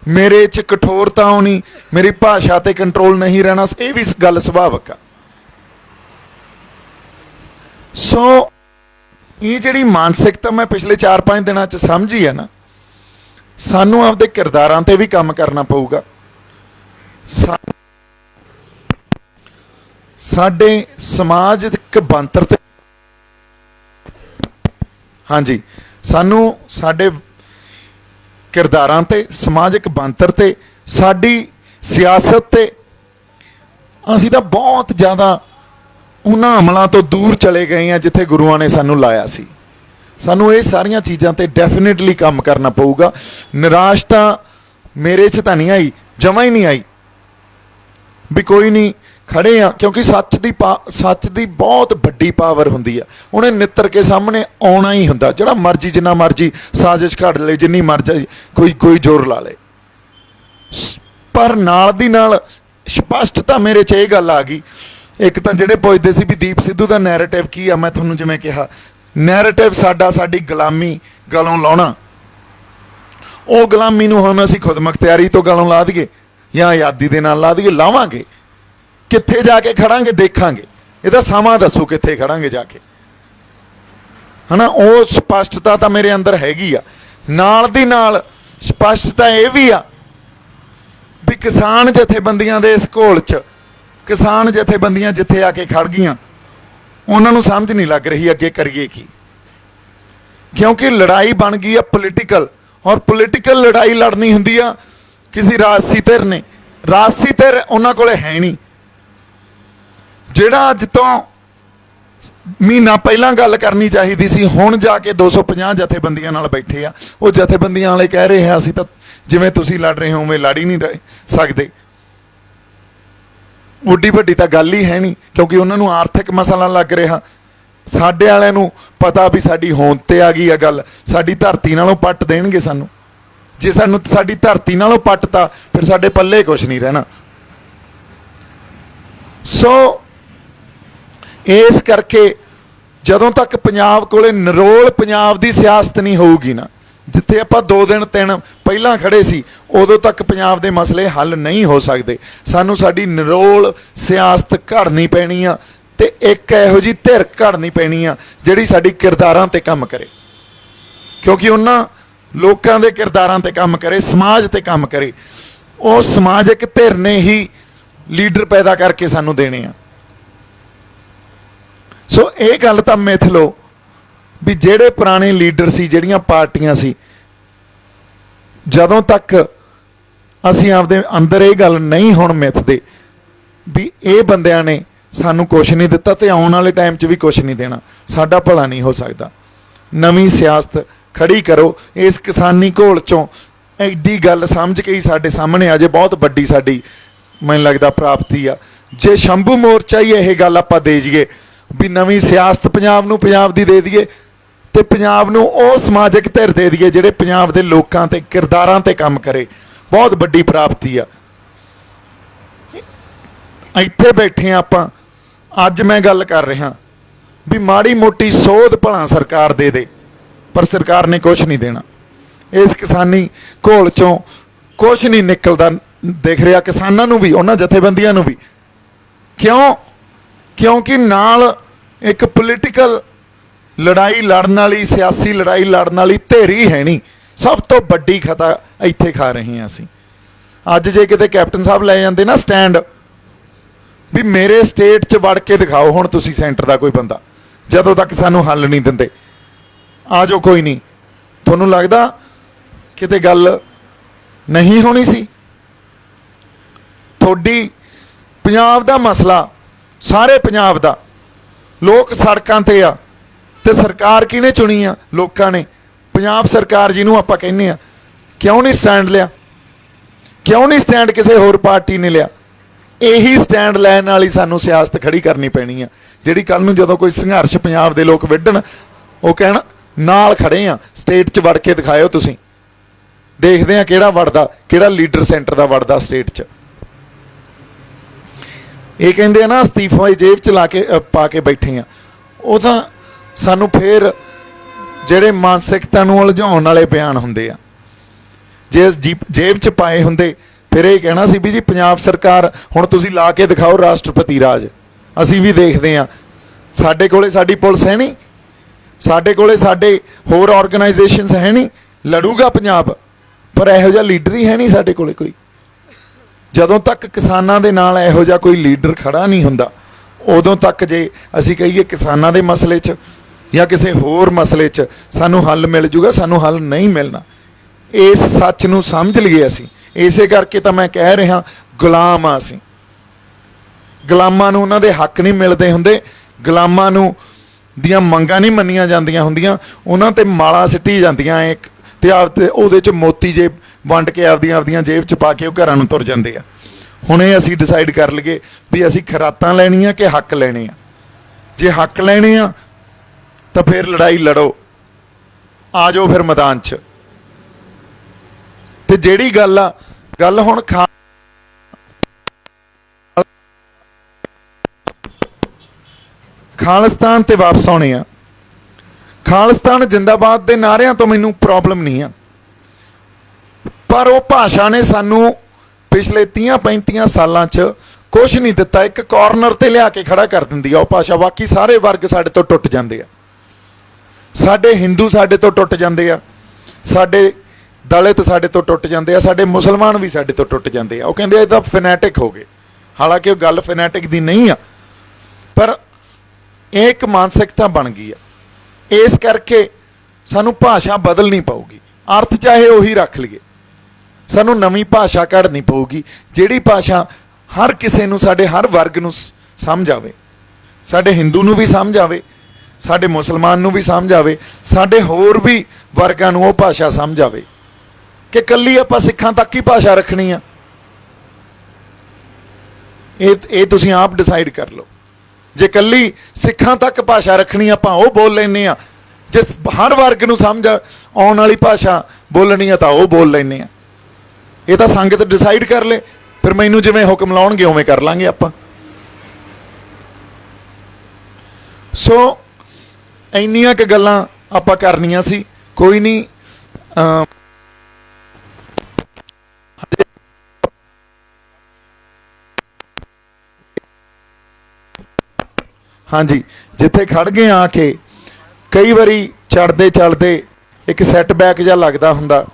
ਮੇਰੇ 'ਚ ਕਠੋਰਤਾ ਆਉਣੀ, ਮੇਰੀ ਭਾਸ਼ਾ ਤੇ ਕੰਟਰੋਲ ਨਹੀਂ ਰਹਿਣਾ, ਇਹ ਵੀ ਗੱਲ ਸੁਭਾਵਿਕ ਆ। ਸੋ ਇਹ ਜਿਹੜੀ ਮਾਨਸਿਕਤਾ ਮੈਂ ਪਿਛਲੇ 4-5 ਦਿਨਾਂ 'ਚ ਸਮਝੀ ਹੈ ਨਾ, ਸਾਨੂੰ ਆਪਦੇ ਕਿਰਦਾਰਾਂ ਤੇ ਵੀ ਕੰਮ ਕਰਨਾ ਪਊਗਾ। ਸਾਡੇ ਸਮਾਜਿਕ ਬਣਤਰ ਤੇ, ਹਾਂਜੀ, ਸਾਨੂੰ ਸਾਡੇ ਕਿਰਦਾਰਾਂ ਤੇ, ਸਮਾਜਿਕ ਬਣਤਰ ਤੇ, ਸਾਡੀ ਸਿਆਸਤ ਤੇ ਅਸੀਂ ਤਾਂ ਬਹੁਤ ਜ਼ਿਆਦਾ ਉਹਨਾਂ ਅਮਲਾਂ ਤੋਂ ਦੂਰ ਚਲੇ ਗਏ ਆ ਜਿੱਥੇ ਗੁਰੂਆਂ ਨੇ ਸਾਨੂੰ ਲਾਇਆ ਸੀ। ਸਾਨੂੰ ਇਹ ਸਾਰੀਆਂ ਚੀਜ਼ਾਂ ਤੇ ਡੈਫੀਨੇਟਲੀ ਕੰਮ ਕਰਨਾ ਪਊਗਾ। ਨਿਰਾਸ਼ ਤਾਂ ਮੇਰੇ 'ਚ ਤਾਂ ਨਹੀਂ ਆਈ, ਜਮਾਂ ਹੀ ਨਹੀਂ ਆਈ ਵੀ ਕੋਈ ਨਹੀਂ ਖੜੇ ਆ, ਕਿਉਂਕਿ ਸੱਚ ਦੀ ਬਹੁਤ ਵੱਡੀ ਪਾਵਰ ਹੁੰਦੀ ਆ। ਉਹਨੇ ਨਿੱਤਰ ਕੇ ਸਾਹਮਣੇ ਆਉਣਾ ਹੀ ਹੁੰਦਾ, ਜਿਹੜਾ ਮਰਜੀ ਜਿੰਨਾ ਮਰਜੀ ਸਾਜ਼ਿਸ਼ ਘੜ ਲੈ, ਜਿੰਨੀ ਮਰਜੀ ਕੋਈ ਜ਼ੋਰ ਲਾ ਲੇ, ਪਰ ਨਾਲ ਦੀ ਨਾਲ ਸਪਸ਼ਟਤਾ ਮੇਰੇ 'ਚ ਇਹ ਗੱਲ ਆ ਗਈ। ਇੱਕ ਤਾਂ ਜਿਹੜੇ ਪੁੱਛਦੇ ਸੀ ਵੀ ਦੀਪ ਸਿੱਧੂ ਦਾ ਨੈਰੇਟਿਵ ਕੀ ਆ, ਮੈਂ ਤੁਹਾਨੂੰ ਜਿਵੇਂ ਕਿਹਾ, ਨੈਰੇਟਿਵ ਸਾਡੀ ਗੁਲਾਮੀ ਗਲੋਂ ਲਾਉਣਾ। ਉਹ ਗੁਲਾਮੀ ਨੂੰ ਹੁਣ ਅਸੀਂ ਖੁਦ ਮੁਖਤਿਆਰੀ ਤੋਂ ਗਲੋਂ ਲਾ ਦਈਏ ਜਾਂ ਆਜ਼ਾਦੀ ਦੇ ਨਾਲ ਲਾ ਦਈਏ, ਲਾਵਾਂਗੇ। ਕਿੱਥੇ ਜਾ ਕੇ ਖੜਾਂਗੇ ਦੇਖਾਂਗੇ, ਇਹਦਾ ਸਮਾਂ ਦੱਸੋ ਕਿੱਥੇ ਖੜਾਂਗੇ ਜਾ ਕੇ, ਹਨਾ। ਉਹ ਸਪਸ਼ਟਤਾ ਤਾਂ ਮੇਰੇ ਅੰਦਰ ਹੈਗੀ ਆ। ਨਾਲ ਦੀ ਨਾਲ ਸਪਸ਼ਟਤਾ ਇਹ ਵੀ ਆ ਵੀ ਕਿਸਾਨ ਜਥੇਬੰਦੀਆਂ ਦੇ ਇਸ ਘੋਲ 'ਚ, ਕਿਸਾਨ ਜਥੇਬੰਦੀਆਂ ਜਿੱਥੇ ਆ ਕੇ ਖੜ ਗਈਆਂ, ਉਹਨਾਂ ਨੂੰ ਸਮਝ ਨਹੀਂ ਲੱਗ ਰਹੀ ਅੱਗੇ ਕਰੀਏ ਕੀ, ਕਿਉਂਕਿ ਲੜਾਈ ਬਣ ਗਈ ਆ ਪੋਲੀਟੀਕਲ, ਔਰ ਪੋਲੀਟੀਕਲ ਲੜਾਈ ਲੜਨੀ ਹੁੰਦੀ ਆ ਕਿਸੇ ਰਾਜਸੀ ਧਿਰ ਨੇ। ਰਾਜਸੀ ਧਿਰ ਉਹਨਾਂ ਕੋਲੇ ਹੈ ਨਹੀਂ। ਜਿਹੜਾ ਅੱਜ ਤੋਂ ਮਹੀਨਾ ਪਹਿਲਾਂ ਗੱਲ ਕਰਨੀ ਚਾਹੀਦੀ ਸੀ, ਹੁਣ ਜਾ ਕੇ 250 ਜਥੇਬੰਦੀਆਂ ਨਾਲ ਬੈਠੇ ਆ। ਉਹ ਜਥੇਬੰਦੀਆਂ ਵਾਲੇ ਕਹਿ ਰਹੇ ਆ ਅਸੀਂ ਤਾਂ ਜਿਵੇਂ ਤੁਸੀਂ ਲੜ ਰਹੇ ਹੋ ਉਵੇਂ ਲੜ ਹੀ ਨਹੀਂ ਸਕਦੇ। ਉੱਡੀ ਵੱਡੀ ਤਾਂ ਗੱਲ ਹੀ ਹੈ ਨਹੀਂ, ਕਿਉਂਕਿ ਉਹਨਾਂ ਨੂੰ ਆਰਥਿਕ ਮਸਲਾ ਲੱਗ ਰਿਹਾ। ਸਾਡੇ ਵਾਲਿਆਂ ਨੂੰ ਪਤਾ ਵੀ ਸਾਡੀ ਹੋਂਦ ਤੇ ਆ ਗਈ ਆ ਗੱਲ, ਸਾਡੀ ਧਰਤੀ ਨਾਲੋਂ ਪੱਟ ਦੇਣਗੇ ਸਾਨੂੰ। ਜੇ ਸਾਨੂੰ ਸਾਡੀ ਧਰਤੀ ਨਾਲੋਂ ਪੱਟਤਾ ਫਿਰ ਸਾਡੇ ਪੱਲੇ ਕੁਛ ਨਹੀਂ ਰਹਿਣਾ। ਸੋ ਇਸ ਕਰਕੇ ਜਦੋਂ ਤੱਕ ਪੰਜਾਬ ਕੋਲੇ ਨਿਰੋਲ ਪੰਜਾਬ ਦੀ ਸਿਆਸਤ ਨਹੀਂ ਹੋਊਗੀ ਨਾ, ਜਿੱਥੇ ਆਪਾਂ 2 ਦਿਨ 3 ਪਹਿਲਾਂ ਖੜੇ ਸੀ, ਉਦੋਂ ਤੱਕ ਪੰਜਾਬ ਦੇ ਮਸਲੇ ਹੱਲ ਨਹੀਂ ਹੋ ਸਕਦੇ। ਸਾਨੂੰ ਸਾਡੀ ਨਿਰੋਲ ਸਿਆਸਤ ਘੜਨੀ ਪੈਣੀ ਆ, ਤੇ ਇੱਕ ਇਹੋ ਜਿਹੀ ਧਿਰ ਘੜਨੀ ਪੈਣੀ ਆ ਜਿਹੜੀ ਸਾਡੀ ਕਿਰਦਾਰਾਂ ਤੇ ਕੰਮ ਕਰੇ, ਕਿਉਂਕਿ ਉਹਨਾਂ ਲੋਕਾਂ ਦੇ ਕਿਰਦਾਰਾਂ ਤੇ ਕੰਮ ਕਰੇ, ਸਮਾਜ ਤੇ ਕੰਮ ਕਰੇ। ਉਹ ਸਮਾਜਿਕ ਧਿਰ ਨੇ ਹੀ ਲੀਡਰ ਪੈਦਾ ਕਰਕੇ ਸਾਨੂੰ ਦੇਣੇ ਆ। ਸੋ ਇਹ ਗੱਲ ਤਾਂ ਮਿਥ ਲਓ ਵੀ ਜਿਹੜੇ ਪੁਰਾਣੇ ਲੀਡਰ ਸੀ, ਜਿਹੜੀਆਂ ਪਾਰਟੀਆਂ ਸੀ, ਜਦੋਂ ਤੱਕ ਅਸੀਂ ਆਪਦੇ ਅੰਦਰ ਇਹ ਗੱਲ ਨਹੀਂ ਹੁਣ ਮਿਥਦੇ ਵੀ ਇਹ ਬੰਦਿਆਂ ਨੇ ਸਾਨੂੰ ਕੁਛ ਨਹੀਂ ਦਿੱਤਾ ਤੇ ਆਉਣ ਵਾਲੇ ਟਾਈਮ 'ਚ ਵੀ ਕੁਛ ਨਹੀਂ ਦੇਣਾ, ਸਾਡਾ ਭਲਾ ਨਹੀਂ ਹੋ ਸਕਦਾ। ਨਵੀਂ ਸਿਆਸਤ ਖੜੀ ਕਰੋ। ਇਸ ਕਿਸਾਨੀ ਘੋਲ 'ਚੋਂ ਐਡੀ ਗੱਲ ਸਮਝ ਕੇ ਹੀ ਸਾਡੇ ਸਾਹਮਣੇ ਅਜੇ ਬਹੁਤ ਵੱਡੀ ਸਾਡੀ ਮੈਨੂੰ ਲੱਗਦਾ ਪ੍ਰਾਪਤੀ ਆ। ਜੇ ਸ਼ੰਭੂ ਮੋਰਚਾ ਹੀ ਇਹ ਗੱਲ ਆਪਾਂ ਦੇ ਜਾਈਏ ਵੀ ਨਵੀਂ ਸਿਆਸਤ ਪੰਜਾਬ ਨੂੰ ਪੰਜਾਬ ਦੀ ਦੇ ਦਈਏ, ਤੇ ਪੰਜਾਬ ਨੂੰ ਉਹ ਸਮਾਜਿਕ ਧਿਰ ਦੇ ਦਈਏ ਜਿਹੜੇ ਪੰਜਾਬ ਦੇ ਲੋਕਾਂ ਤੇ ਕਿਰਦਾਰਾਂ ਤੇ ਕੰਮ ਕਰੇ, ਬਹੁਤ ਵੱਡੀ ਪ੍ਰਾਪਤੀ ਆ। ਇੱਥੇ ਬੈਠੇ ਆ ਆਪਾਂ, ਅੱਜ ਮੈਂ ਗੱਲ ਕਰ ਰਿਹਾ ਵੀ ਮਾੜੀ ਮੋਟੀ ਸੋਧ ਭਲਾ ਸਰਕਾਰ ਦੇ ਦੇ, ਪਰ ਸਰਕਾਰ ਨੇ ਕੁਛ ਨਹੀਂ ਦੇਣਾ। ਇਸ ਕਿਸਾਨੀ ਘੋਲ 'ਚੋਂ ਕੁਛ ਨਹੀਂ ਨਿਕਲਦਾ ਦਿਖ ਰਿਹਾ ਕਿਸਾਨਾਂ ਨੂੰ ਵੀ, ਉਹਨਾਂ ਜਥੇਬੰਦੀਆਂ ਨੂੰ ਵੀ। ਕਿਉਂਕਿ ਨਾਲ ਇੱਕ ਪੋਲੀਟੀਕਲ ਲੜਾਈ ਲੜਨ ਵਾਲੀ, ਸਿਆਸੀ ਲੜਾਈ ਲੜਨ ਵਾਲੀ ਧਿਰ ਹੀ ਹੈ ਨਹੀਂ। ਸਭ ਤੋਂ ਵੱਡੀ ਖਤਾ ਇੱਥੇ ਖਾ ਰਹੇ ਹਾਂ ਅਸੀਂ। ਅੱਜ ਜੇ ਕਿਤੇ ਕੈਪਟਨ ਸਾਹਿਬ ਲੈ ਜਾਂਦੇ ਨਾ ਸਟੈਂਡ ਵੀ ਮੇਰੇ ਸਟੇਟ 'ਚ ਵੜ ਕੇ ਦਿਖਾਓ ਹੁਣ ਤੁਸੀਂ ਸੈਂਟਰ ਦਾ ਕੋਈ ਬੰਦਾ, ਜਦੋਂ ਤੱਕ ਸਾਨੂੰ ਹੱਲ ਨਹੀਂ ਦਿੰਦੇ ਆ ਜਾਓ, ਕੋਈ ਨਹੀਂ, ਤੁਹਾਨੂੰ ਲੱਗਦਾ ਕਿਤੇ ਗੱਲ ਨਹੀਂ ਹੋਣੀ ਸੀ? ਤੁਹਾਡੀ ਪੰਜਾਬ ਦਾ ਮਸਲਾ, ਸਾਰੇ ਪੰਜਾਬ ਦਾ, ਲੋਕ ਸੜਕਾਂ ਤੇ ਆ, ਤੇ ਸਰਕਾਰ ਕਿਹਨੇ ਚੁਣੀ ਆ? ਲੋਕਾਂ ਨੇ। ਪੰਜਾਬ ਸਰਕਾਰ ਜਿਹਨੂੰ ਆਪਾਂ ਕਹਿੰਦੇ ਆ, ਕਿਉਂ ਨਹੀਂ ਸਟੈਂਡ ਲਿਆ? ਕਿਉਂ ਨਹੀਂ ਸਟੈਂਡ ਕਿਸੇ ਹੋਰ ਪਾਰਟੀ ਨੇ ਲਿਆ? ਇਹੀ ਸਟੈਂਡ ਲੈਣ ਵਾਲੀ ਸਾਨੂੰ ਸਿਆਸਤ ਖੜੀ ਕਰਨੀ ਪੈਣੀ ਆ, ਜਿਹੜੀ ਕੱਲ ਨੂੰ ਜਦੋਂ ਕੋਈ ਸੰਘਰਸ਼ ਪੰਜਾਬ ਦੇ ਲੋਕ ਵਿੱਢਣ, ਉਹ ਕਹਿਣ ਨਾਲ ਖੜੇ ਆ, ਸਟੇਟ 'ਚ ਵੜ ਕੇ ਦਿਖਾਇਓ ਤੁਸੀਂ, ਦੇਖਦੇ ਆ ਕਿਹੜਾ ਵੜਦਾ, ਕਿਹੜਾ ਲੀਡਰ ਸੈਂਟਰ ਦਾ ਵੜਦਾ ਸਟੇਟ 'ਚ। ਇਹ ਕਹਿੰਦੇ ਆ ਨਾ ਅਸਤੀਫਾ ਜੇਬ 'ਚ ਲਾ ਕੇ ਪਾ ਕੇ ਬੈਠੇ ਆ, ਉਹ ਤਾਂ ਸਾਨੂੰ ਫੇਰ ਜਿਹੜੇ ਮਾਨਸਿਕਤਾ ਨੂੰ ਉਲਝਾਉਣ ਵਾਲੇ ਬਿਆਨ ਹੁੰਦੇ ਆ। ਜੇ ਜੇਬ 'ਚ ਪਾਏ ਹੁੰਦੇ ਫਿਰ ਇਹ ਕਹਿਣਾ ਸੀ ਵੀ ਜੀ ਪੰਜਾਬ ਸਰਕਾਰ ਹੁਣ ਤੁਸੀਂ ਲਾ ਕੇ ਦਿਖਾਓ ਰਾਸ਼ਟਰਪਤੀ ਰਾਜ, ਅਸੀਂ ਵੀ ਦੇਖਦੇ ਹਾਂ। ਸਾਡੇ ਕੋਲੇ ਸਾਡੀ ਪੁਲਿਸ ਹੈ ਨਹੀਂ, ਸਾਡੇ ਕੋਲੇ ਸਾਡੇ ਹੋਰ ਆਰਗੇਨਾਈਜੇਸ਼ਨਸ ਹੈ ਨਹੀਂ, ਲੜੂਗਾ ਪੰਜਾਬ, ਪਰ ਇਹੋ ਜਿਹਾ ਲੀਡਰ ਹੀ ਹੈ ਨਹੀਂ ਸਾਡੇ ਕੋਲੇ ਕੋਈ। ਜਦੋਂ ਤੱਕ ਕਿਸਾਨਾਂ ਦੇ ਨਾਲ ਇਹੋ ਜਿਹਾ ਕੋਈ ਲੀਡਰ ਖੜਾ ਨਹੀਂ ਹੁੰਦਾ, ਉਦੋਂ ਤੱਕ ਜੇ ਅਸੀਂ ਕਹੀਏ ਕਿਸਾਨਾਂ ਦੇ ਮਸਲੇ 'ਚ ਜਾਂ ਕਿਸੇ ਹੋਰ ਮਸਲੇ 'ਚ ਸਾਨੂੰ ਹੱਲ ਮਿਲ ਜੂਗਾ, ਸਾਨੂੰ ਹੱਲ ਨਹੀਂ ਮਿਲਣਾ। ਇਸ ਸੱਚ ਨੂੰ ਸਮਝ ਲਈਏ ਅਸੀਂ। ਇਸੇ ਕਰਕੇ ਤਾਂ ਮੈਂ ਕਹਿ ਰਿਹਾ ਗੁਲਾਮ ਆ ਅਸੀਂ। ਗੁਲਾਮਾਂ ਨੂੰ ਉਹਨਾਂ ਦੇ ਹੱਕ ਨਹੀਂ ਮਿਲਦੇ ਹੁੰਦੇ, ਗੁਲਾਮਾਂ ਨੂੰ ਦੀਆਂ ਮੰਗਾਂ ਨਹੀਂ ਮੰਨੀਆਂ ਜਾਂਦੀਆਂ ਹੁੰਦੀਆਂ, ਉਹਨਾਂ ਤੇ ਮਾਲਾ ਸਿੱਟੀ ਜਾਂਦੀਆਂ ਇੱਕ ਤੇ ਉਹਦੇ 'ਚ ਮੋਤੀ ਜੇ ਵੰਡ ਕੇ ਆਪਦੀਆਂ ਜੇਬ 'ਚ ਪਾ ਕੇ ਉਹ ਘਰਾਂ ਨੂੰ ਤੁਰ ਜਾਂਦੇ ਆ। ਹੁਣ ਇਹ ਅਸੀਂ ਡਿਸਾਈਡ ਕਰ ਲਈਏ ਵੀ ਅਸੀਂ ਖੁਰਾਕਾਂ ਲੈਣੀਆਂ ਕਿ ਹੱਕ ਲੈਣੇ ਆ। ਜੇ ਹੱਕ ਲੈਣੇ ਆ ਤਾਂ ਫਿਰ ਲੜਾਈ ਲੜੋ, ਆ ਜਾਓ ਫਿਰ ਮੈਦਾਨ 'ਚ। ਤੇ ਜਿਹੜੀ ਗੱਲ ਹੁਣ ਖਾਲਿਸਤਾਨ ਤੇ ਵਾਪਸ ਆਉਣੇ ਆ। ਖਾਲਿਸਤਾਨ ਜਿੰਦਾਬਾਦ ਦੇ ਨਾਅਰਿਆਂ ਤੋਂ ਮੈਨੂੰ ਪ੍ਰੋਬਲਮ ਨਹੀਂ ਆ, ਪਰ ਉਹ ਭਾਸ਼ਾ ਨੇ ਸਾਨੂੰ ਪਿਛਲੇ 30-35 ਸਾਲਾਂ 'ਚ ਕੁਛ ਨਹੀਂ ਦਿੱਤਾ। ਇੱਕ ਕਾਰਨਰ ਤੇ ਲਿਆ ਕੇ ਖੜਾ ਕਰ ਦਿੰਦੀ ਆ ਉਹ ਭਾਸ਼ਾ। ਬਾਕੀ ਸਾਰੇ ਵਰਗ ਸਾਡੇ ਤੋਂ ਟੁੱਟ ਜਾਂਦੇ ਆ, ਸਾਡੇ ਹਿੰਦੂ ਸਾਡੇ ਤੋਂ ਟੁੱਟ ਜਾਂਦੇ ਆ, ਸਾਡੇ ਦਲਿਤ ਸਾਡੇ ਤੋਂ ਟੁੱਟ ਜਾਂਦੇ ਆ, ਸਾਡੇ ਮੁਸਲਮਾਨ ਵੀ ਸਾਡੇ ਤੋਂ ਟੁੱਟ ਜਾਂਦੇ ਆ। ਉਹ ਕਹਿੰਦੇ ਇਹ ਤਾਂ ਫੈਨੈਟਿਕ ਹੋ ਗਏ, ਹਾਲਾਂਕਿ ਉਹ ਗੱਲ ਫੈਨੈਟਿਕ ਦੀ ਨਹੀਂ ਆ, ਪਰ ਇਹ ਇੱਕ ਮਾਨਸਿਕਤਾ ਬਣ ਗਈ ਆ। ਇਸ ਕਰਕੇ ਸਾਨੂੰ ਭਾਸ਼ਾ ਬਦਲਣੀ ਪਊਗੀ, ਅਰਥ ਚਾਹੇ ਉਹੀ ਰੱਖ ਲਈਏ, ਸਾਨੂੰ ਨਵੀਂ ਭਾਸ਼ਾ ਕੱਢਣੀ ਪਊਗੀ ਜਿਹੜੀ ਭਾਸ਼ਾ ਹਰ ਕਿਸੇ ਨੂੰ, ਸਾਡੇ ਹਰ ਵਰਗ ਨੂੰ ਸਮਝ ਆਵੇ, ਸਾਡੇ ਹਿੰਦੂ ਨੂੰ ਵੀ ਸਮਝ ਆਵੇ, ਸਾਡੇ ਮੁਸਲਮਾਨ ਨੂੰ ਵੀ ਸਮਝ ਆਵੇ, ਸਾਡੇ ਹੋਰ ਵੀ ਵਰਗਾਂ ਨੂੰ ਉਹ ਭਾਸ਼ਾ ਸਮਝ ਆਵੇ। ਕਿ ਕੱਲੀ ਆਪਾਂ ਸਿੱਖਾਂ ਤੱਕ ਹੀ ਭਾਸ਼ਾ ਰੱਖਣੀ ਆ, ਇਹ ਤੁਸੀਂ ਆਪ ਡਿਸਾਈਡ ਕਰ ਲਓ। ਜੇ ਕੱਲੀ ਸਿੱਖਾਂ ਤੱਕ ਭਾਸ਼ਾ ਰੱਖਣੀ ਆਪਾਂ ਉਹ ਬੋਲ ਲੈਂਦੇ ਆ, ਜੇ ਹਰ ਵਰਗ ਨੂੰ ਸਮਝ ਆਉਣ ਵਾਲੀ ਭਾਸ਼ਾ ਬੋਲਣੀ ਆ ਤਾਂ ਉਹ ਬੋਲ ਲੈਂਦੇ ਆ। ਇਹ ਤਾਂ ਸੰਗਤ ਡਿਸਾਈਡ ਕਰ ਲੇ, ਫਿਰ ਮੈਨੂੰ ਜਿਵੇਂ ਹੁਕਮ ਲਾਉਣਗੇ ਉਵੇਂ ਕਰ ਲਾਂਗੇ ਆਪਾਂ। ਸੋ ਇੰਨੀਆਂ ਕੁ ਗੱਲਾਂ ਆਪਾਂ ਕਰਨੀਆਂ ਸੀ, ਕੋਈ ਨਹੀਂ। ਹਾਂਜੀ, ਜਿੱਥੇ ਖੜ ਗਏ ਆ ਕੇ ਕਈ ਵਾਰੀ ਚੜਦੇ ਇੱਕ ਸੈਟਬੈਕ ਜਿਹਾ ਲੱਗਦਾ ਹੁੰਦਾ,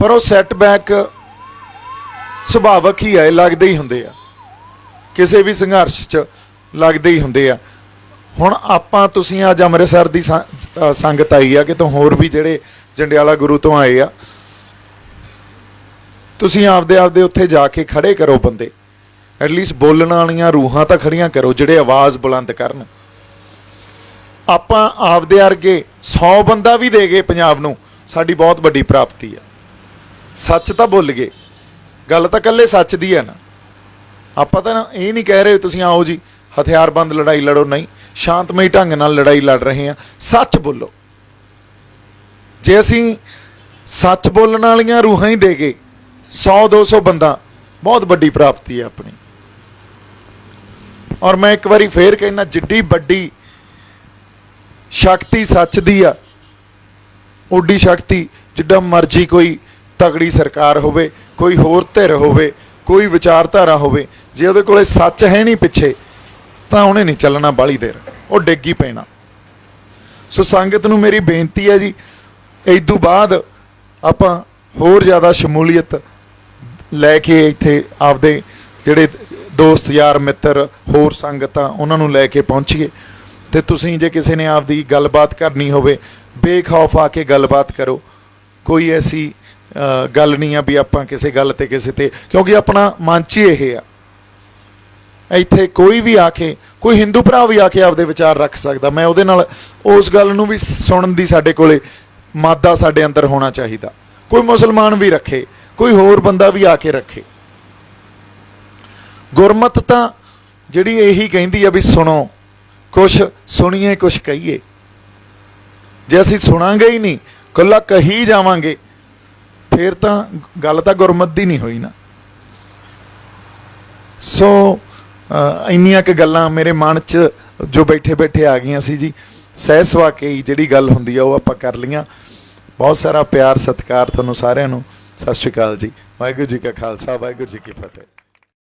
ਪਰ ਉਹ ਸੈਟਬੈਕ ਸੁਭਾਵਕ ਹੀ ਹੈ, ਲੱਗਦੇ ਹੀ ਹੁੰਦੇ ਆ, ਕਿਸੇ ਵੀ ਸੰਘਰਸ਼ 'ਚ ਲੱਗਦੇ ਹੀ ਹੁੰਦੇ ਆ। ਹੁਣ ਆਪਾਂ ਤੁਸੀਂ ਅੱਜ ਅੰਮ੍ਰਿਤਸਰ ਦੀ ਸੰਗਤ ਆਈ ਆ, ਕਿਤੋਂ ਹੋਰ ਵੀ ਜਿਹੜੇ ਜੰਡਿਆਲਾ ਗੁਰੂ ਤੋਂ ਆਏ ਆ, ਤੁਸੀਂ ਆਪਦੇ ਉੱਥੇ ਜਾ ਕੇ ਖੜੇ ਕਰੋ ਬੰਦੇ, ਐਟਲੀਸਟ ਬੋਲਣ ਵਾਲੀਆਂ ਰੂਹਾਂ ਤਾਂ ਖੜੀਆਂ ਕਰੋ ਜਿਹੜੇ ਆਵਾਜ਼ ਬੁਲੰਦ ਕਰਨ। ਆਪਾਂ ਆਪਦੇ ਵਰਗੇ 100 ਬੰਦਾ ਵੀ ਦੇ ਗਏ ਪੰਜਾਬ ਨੂੰ, ਸਾਡੀ ਬਹੁਤ ਵੱਡੀ ਪ੍ਰਾਪਤੀ ਆ। ਸੱਚ ਤਾਂ ਭੁੱਲ ਗਏ, ਗੱਲ ਤਾਂ ਇਕੱਲੇ ਸੱਚ ਦੀ ਹੈ ਨਾ। ਆਪਾਂ ਤਾਂ ਇਹ ਨਹੀਂ ਕਹਿ ਰਹੇ ਤੁਸੀਂ ਆਓ ਜੀ ਹਥਿਆਰਬੰਦ ਲੜਾਈ ਲੜੋ, ਨਹੀਂ, ਸ਼ਾਂਤਮਈ ਢੰਗ ਨਾਲ ਲੜਾਈ ਲੜ ਰਹੇ ਹਾਂ। ਸੱਚ ਬੋਲੋ। ਜੇ ਅਸੀਂ ਸੱਚ ਬੋਲਣ ਵਾਲੀਆਂ ਰੂਹਾਂ ਹੀ ਦੇ ਗਏ 100-200 ਬੰਦਾ, ਬਹੁਤ ਵੱਡੀ ਪ੍ਰਾਪਤੀ ਹੈ ਆਪਣੀ। ਔਰ ਮੈਂ ਇੱਕ ਵਾਰੀ ਫੇਰ ਕਹਿਣਾ, ਜਿੱਡੀ ਵੱਡੀ ਸ਼ਕਤੀ ਸੱਚ ਦੀ ਆ, ਓਡੀ ਸ਼ਕਤੀ ਜਿੱਡਾ ਮਰਜ਼ੀ ਕੋਈ ਤਗੜੀ ਸਰਕਾਰ ਹੋਵੇ, ਕੋਈ ਹੋਰ ਧਿਰ ਹੋਵੇ, ਕੋਈ ਵਿਚਾਰਧਾਰਾ ਹੋਵੇ, ਜੇ ਉਹਦੇ ਕੋਲੇ ਸੱਚ ਹੈ ਨਹੀਂ ਪਿੱਛੇ, ਤਾਂ ਉਹਨੇ ਨਹੀਂ ਚੱਲਣਾ ਬਾਹਲੀ ਦੇਰ, ਉਹ ਡਿੱਗ ਹੀ ਪੈਣਾ। ਸੋ ਸੰਗਤ ਨੂੰ ਮੇਰੀ ਬੇਨਤੀ ਹੈ ਜੀ, ਇਸ ਤੋਂ ਬਾਅਦ ਆਪਾਂ ਹੋਰ ਜ਼ਿਆਦਾ ਸ਼ਮੂਲੀਅਤ ਲੈ ਕੇ ਇੱਥੇ ਆਪਦੇ ਜਿਹੜੇ ਦੋਸਤ ਯਾਰ ਮਿੱਤਰ ਹੋਰ ਸੰਗਤਾਂ ਉਹਨਾਂ ਨੂੰ ਲੈ ਕੇ ਪਹੁੰਚੀਏ। ਤੇ ਤੁਸੀਂ ਜੇ ਕਿਸੇ ਨੇ ਆਪਦੀ ਗੱਲਬਾਤ ਕਰਨੀ ਹੋਵੇ, ਬੇਖੌਫ ਆ ਕੇ ਗੱਲਬਾਤ ਕਰੋ। ਕੋਈ ਐਸੀ ਗੱਲ ਨਹੀਂ ਆ ਵੀ ਆਪਾਂ ਕਿਸੇ ਗੱਲ ਤੇ ਕਿਸੇ ਤੇ, ਕਿਉਂਕਿ ਆਪਣਾ ਮੰਚ ਹੀ ਇਹ ਆ। ਇੱਥੇ ਕੋਈ ਵੀ ਆ ਕੇ, ਕੋਈ ਹਿੰਦੂ ਭਰਾ ਵੀ ਆ ਕੇ ਆਪਦੇ ਵਿਚਾਰ ਰੱਖ ਸਕਦਾ। ਮੈਂ ਉਹਦੇ ਨਾਲ ਉਸ ਗੱਲ ਨੂੰ ਵੀ ਸੁਣਨ ਦੀ ਸਾਡੇ ਕੋਲੇ ਮਾਦਾ ਸਾਡੇ ਅੰਦਰ ਹੋਣਾ ਚਾਹੀਦਾ। ਕੋਈ ਮੁਸਲਮਾਨ ਵੀ ਰੱਖੇ, ਕੋਈ ਹੋਰ ਬੰਦਾ ਵੀ ਆ ਕੇ ਰੱਖੇ। ਗੁਰਮਤ ਤਾਂ ਜਿਹੜੀ ਇਹੀ ਕਹਿੰਦੀ ਆ ਵੀ ਸੁਣੋ, ਕੁਛ ਸੁਣੀਏ ਕੁਛ ਕਹੀਏ। ਜੇ ਅਸੀਂ ਸੁਣਾਂਗੇ ਹੀ ਨਹੀਂ, ਕੱਲਾ ਕਹੀ ਜਾਵਾਂਗੇ, ਫਿਰ ਤਾਂ ਗੱਲ ਤਾਂ ਗੁਰਮਤਿ ਦੀ ਨਹੀਂ ਹੋਈ ਨਾ। ਸੋ ਇੰਨੀਆਂ ਕੁ ਗੱਲਾਂ ਮੇਰੇ ਮਨ 'ਚ ਜੋ ਬੈਠੇ ਬੈਠੇ ਆ ਗਈਆਂ ਸੀ ਜੀ। ਸਹਿ ਸੁਭਾ ਕੇ ਜਿਹੜੀ ਗੱਲ ਹੁੰਦੀ ਆ ਉਹ ਆਪਾਂ ਕਰ ਲਈਆਂ। ਬਹੁਤ ਸਾਰਾ ਪਿਆਰ ਸਤਿਕਾਰ ਤੁਹਾਨੂੰ ਸਾਰਿਆਂ ਨੂੰ। ਸਤਿ ਸ਼੍ਰੀ ਅਕਾਲ ਜੀ। ਵਾਹਿਗੁਰੂ ਜੀ ਕਾ ਖਾਲਸਾ, ਵਾਹਿਗੁਰੂ ਜੀ ਕੀ ਫਤਿਹ।